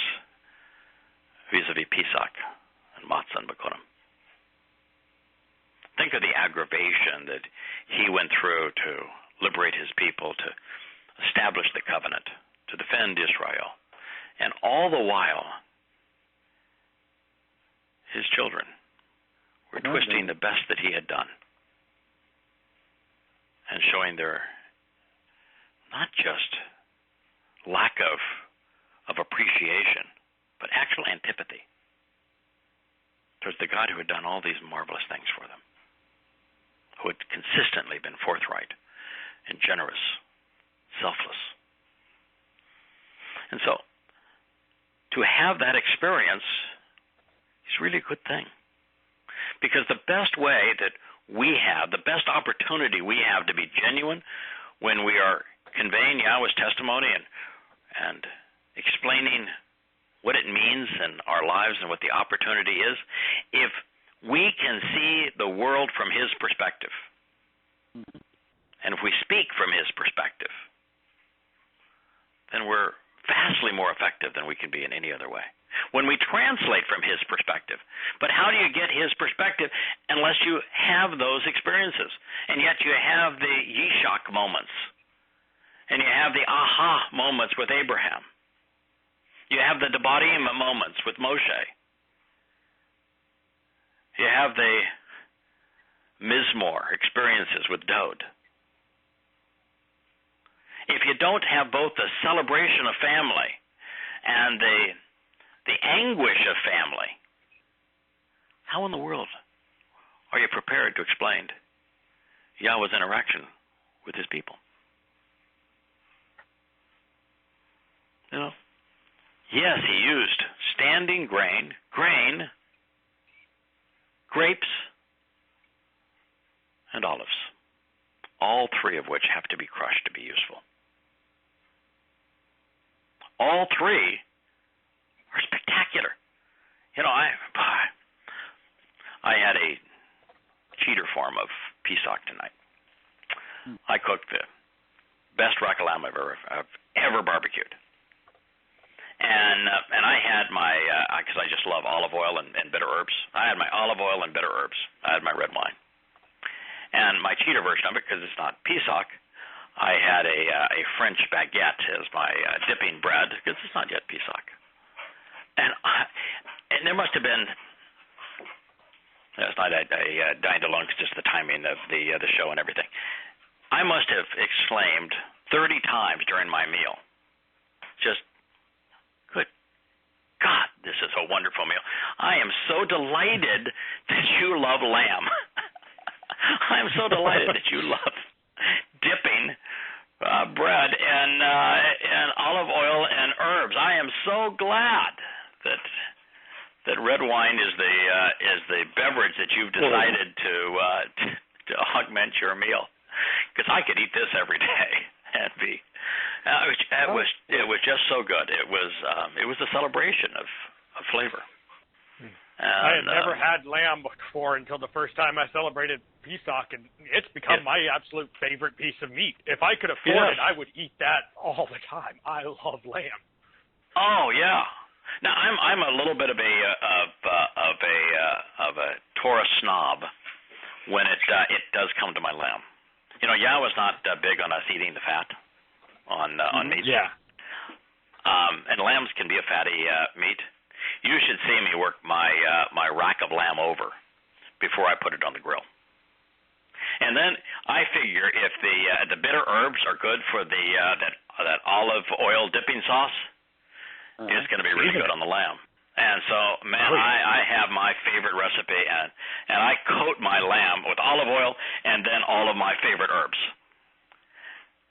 vis-a-vis Pesach and Matzah and Bikurim. Think of the aggravation that He went through to liberate His people, to establish the covenant, to defend Israel. And all the while, his children were twisting the best that he had done and showing their not just lack of appreciation, but actual antipathy towards the God who had done all these marvelous things for them, who had consistently been forthright and generous, selfless. And so, to have that experience is really a good thing. Because the best way that we have, the best opportunity we have to be genuine when we are conveying Yahweh's testimony and explaining what it means in our lives and what the opportunity is, if we can see the world from his perspective, and if we speak from his perspective, then we're vastly more effective than we can be in any other way. When we translate from his perspective. But how do you get his perspective unless you have those experiences? And yet you have the Yishak moments. And you have the aha moments with Abraham. You have the Debarim moments with Moshe. You have the Mizmor experiences with Dod. If you don't have both the celebration of family and the anguish of family, how in the world are you prepared to explain Yahweh's interaction with his people? You know, yes, he used standing grain, grapes, and olives, all three of which have to be crushed to be useful. All three are spectacular. You know, I had a cheater form of Pesach tonight. I cooked the best rack of lamb I've ever barbecued. And I had my, because I just love olive oil and bitter herbs. I had my olive oil and bitter herbs. I had my red wine. And my cheater version of it, because it's not Pesach, I had a French baguette as my dipping bread, because it's not yet Pesach. And there must have been, last night I dined alone, because just the timing of the show and everything. I must have exclaimed 30 times during my meal, just, good God, this is a wonderful meal. I am so delighted that you love lamb. I'm so delighted that you love dipping bread and olive oil and herbs. I am so glad that red wine is the beverage that you've decided to augment your meal. Because I could eat this every day and be. It was just so good. It was a celebration of flavor. I had never had lamb before until the first time I celebrated Pesach, and it's become my absolute favorite piece of meat. If I could afford it, I would eat that all the time. I love lamb. Oh yeah. Now I'm a little bit of a Torah snob when it does come to my lamb. You know, Yahweh's not big on us eating the fat on meat. Yeah. And lambs can be a fatty meat. You should see me work my rack of lamb over before I put it on the grill. And then I figure if the bitter herbs are good for that olive oil dipping sauce, it's going to be really good on the lamb. And so, man, I have my favorite recipe, and I coat my lamb with olive oil and then all of my favorite herbs.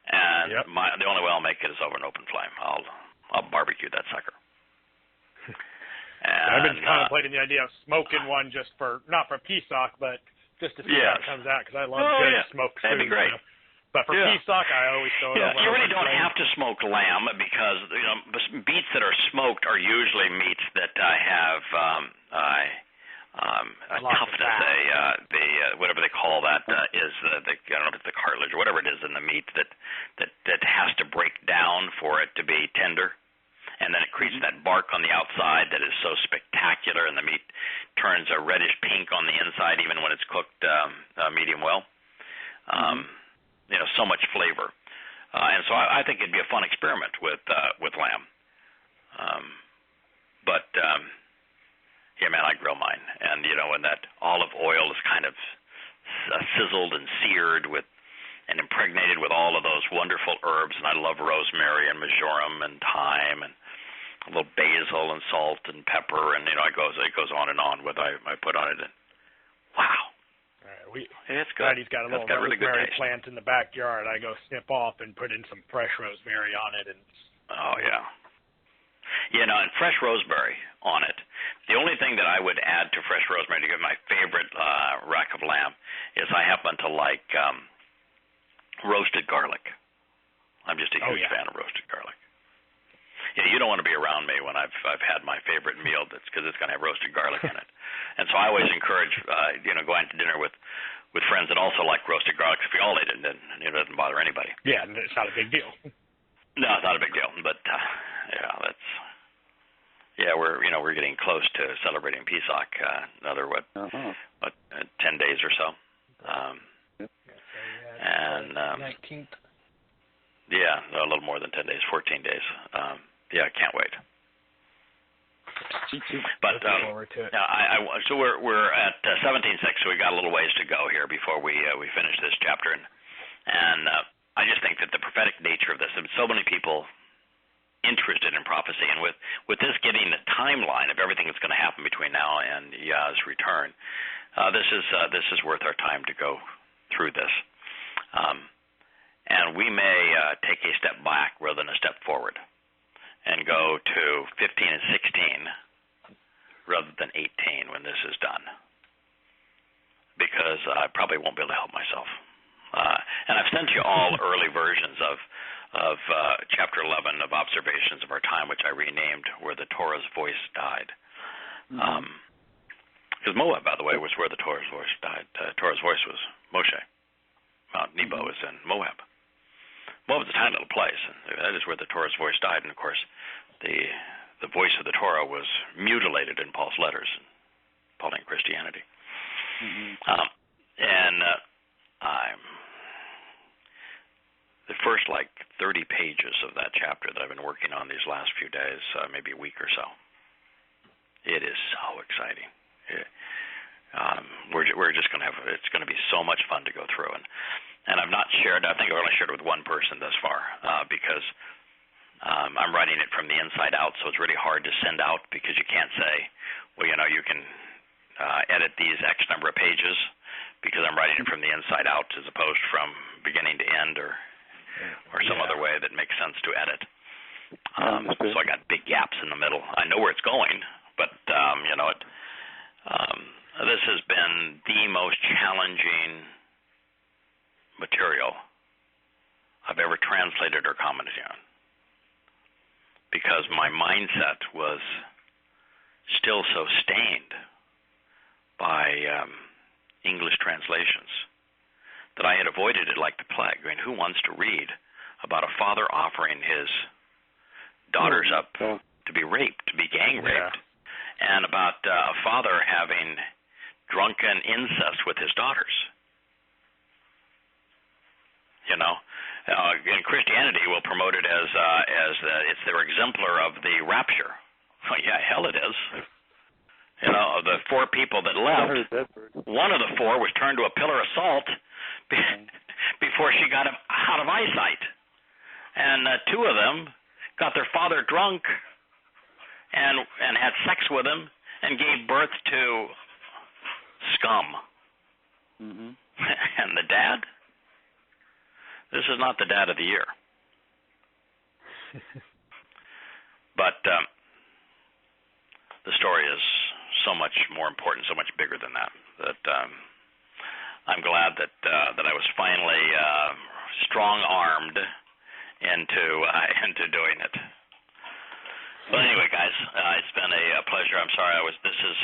And the only way I'll make it is over an open flame. I'll barbecue that sucker. And, I've been contemplating the idea of smoking one just not for Pesach, but just to see how it comes out, because I love good smoked food. That'd be great. But for Pesach, I always throw it over. You really don't have to smoke lamb because meats that are smoked are usually meats that have a toughness. Whatever they call that is I don't know if it's the cartilage or whatever it is in the meat that has to break down for it to be tender. And then it creates that bark on the outside that is so spectacular, and the meat turns a reddish pink on the inside, even when it's cooked medium well. So much flavor. And so I think it'd be a fun experiment with lamb. But yeah, man, I grill mine, and when that olive oil is kind of sizzled and seared with and impregnated with all of those wonderful herbs, and I love rosemary and marjoram and thyme and a little basil and salt and pepper, and it goes on and on what I put on it. And wow, it's good. He's got a little rosemary plant in the backyard. I go snip off and put in some fresh rosemary on it, and oh yeah. And fresh rosemary on it. The only thing that I would add to fresh rosemary to get my favorite rack of lamb is I happen to like roasted garlic. I'm just a huge fan of roasted garlic. You don't want to be around me when I've had my favorite meal because it's going to have roasted garlic in it. And so I always encourage going to dinner with friends that also like roasted garlic. If we all ate it, then it doesn't bother anybody. Yeah, it's not a big deal. No, it's not a big deal. But we're getting close to celebrating Pesach. Another 10 days or so. And 19th. Yeah, a little more than 10 days, 14 days. I can't wait. But so we're at 17:6, so we got a little ways to go here before we finish this chapter, and I just think that the prophetic nature of this, and so many people interested in prophecy, and with this giving the timeline of everything that's going to happen between now and Yah's return, this is worth our time to go through this, and we may take a step back rather than a step forward, and go to 15 and 16 rather than 18 when this is done, because I probably won't be able to help myself. And I've sent you all early versions of chapter 11 of Observations of Our Time, which I renamed Where the Torah's Voice Died. Because Moab, by the way, was where the Torah's voice died. Torah's voice was Moshe. Mount Nebo is in Moab. Moab is a tiny little place, and that is where the Torah's voice died. And, of course, the voice of the Torah was mutilated in Paul's letters, Pauline Christianity. The first, 30 pages of that chapter that I've been working on these last few days, maybe a week or so. It is so exciting. We're just going to have, it's going to be so much fun to go through. And I've not shared, I think I've only shared it with one person thus far, because I'm writing it from the inside out, so it's really hard to send out, because you can't say, well, you can edit these X number of pages, because I'm writing it from the inside out as opposed from beginning to end or some other way that makes sense to edit. So I got big gaps in the middle. I know where it's going, but this has been the most challenging material I've ever translated or commented on, because my mindset was still so stained by English translations that I had avoided it like the plague. I mean, who wants to read about a father offering his daughters up to be raped, to be gang raped, and about a father having drunken incest with his daughters? In Christianity, we'll promote it as it's their exemplar of the rapture. Well, yeah, hell it is. Of the 4 people that left, one of the 4 was turned to a pillar of salt before she got him out of eyesight. And 2 of them got their father drunk and had sex with him and gave birth to scum. And the dad? This is not the dad of the year. But the story is so much more important, so much bigger than that. I'm glad that I was finally strong-armed into doing it. Well, anyway, guys, it's been a pleasure. I'm sorry this is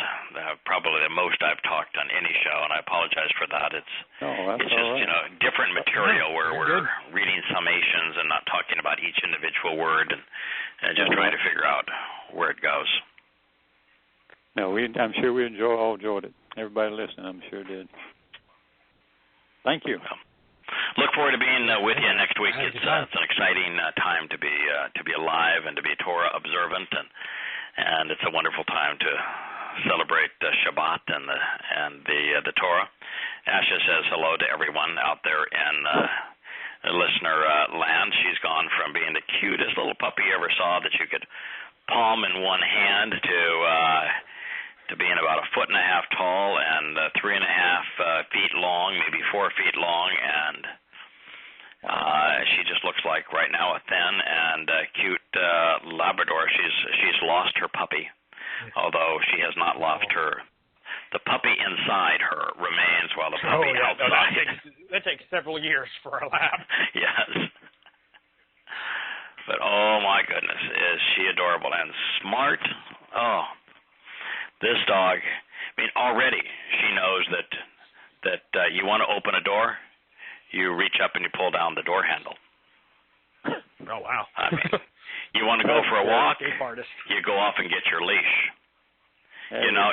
probably the most I've talked on any show, and I apologize for that. It's just different material where we're reading summations and not talking about each individual word, and just trying to figure out where it goes. No, I'm sure we all enjoyed it. Everybody listening, I'm sure did. Thank you. Look forward to being with you next week. It's an exciting time to be alive and to be Torah observant, and it's a wonderful time to celebrate Shabbat and the Torah. Asha says hello to everyone out there in listener land. She's gone from being the cutest little puppy you ever saw that you could palm in one hand to being about 1.5 feet tall and 3.5 feet long, maybe 4 feet long, and she just looks like right now a thin and cute Labrador. She's lost her puppy, although she has not lost her. The puppy inside her remains while the puppy outside. No, that takes several years for a lab. Yes. But oh my goodness, is she adorable and smart? Oh, this dog. I mean, already she knows that you want to open a door, you reach up and you pull down the door handle. Oh wow! I mean, you want to go for a walk, you go off and get your leash. There you know,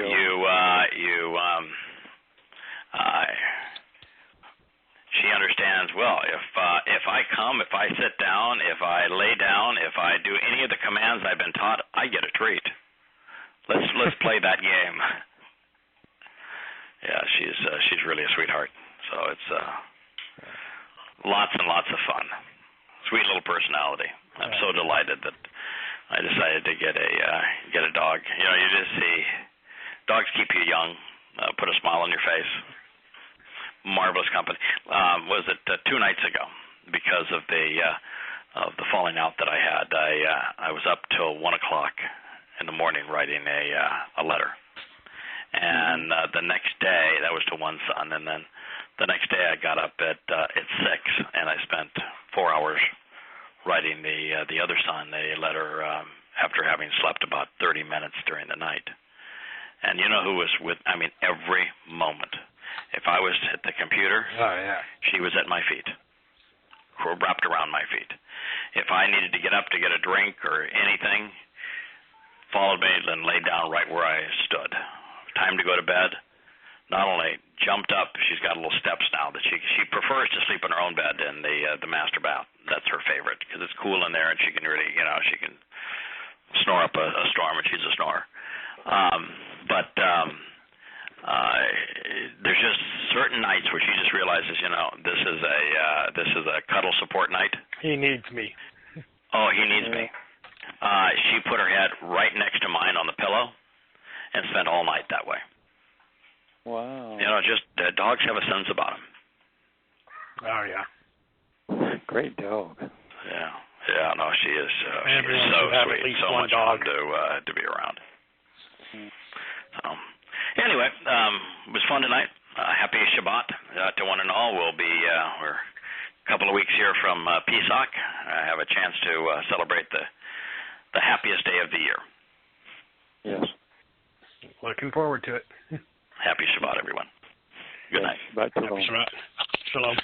she understands, well, if I come, if I sit down, if I lay down, if I do any of the commands I've been taught, I get a treat. Let's play that game. Yeah, she's really a sweetheart. So it's lots and lots of fun. Sweet little personality. I'm so delighted that I decided to get a dog. You know, you just see dogs keep you young, put a smile on your face. Marvelous company. Was it 2 nights ago? Because of the falling out that I had, I was up till 1 o'clock in the morning writing a letter, and the next day that was to one son, and then the next day I got up at 6, and I spent 4 hours writing the other son a letter after having slept about 30 minutes during the night. And you know who was with? I mean, every moment. If I was at the computer, she was at my feet, wrapped around my feet. If I needed to get up to get a drink or anything, followed me and laid down right where I stood. Time to go to bed. Not only jumped up, she's got little steps now that she prefers to sleep in her own bed in the master bath. That's her favorite because it's cool in there and she can really, she can snore up a storm, and she's a snorer. But there's just certain nights where she just realizes, this is a cuddle support night. He needs me. Oh, he needs me. She put her head right next to mine on the pillow and spent all night that way. Wow. Just dogs have a sense about them. Oh yeah. Great dog. Yeah. No, she is. She is so sweet. So much fun to be around. So, anyway, it was fun tonight. Happy Shabbat to one and all. We're a couple of weeks here from Pesach. I have a chance to celebrate the happiest day of the year. Yes. Looking forward to it. Happy Shabbat, everyone. Good night. Bye. Happy Shabbat. Shalom.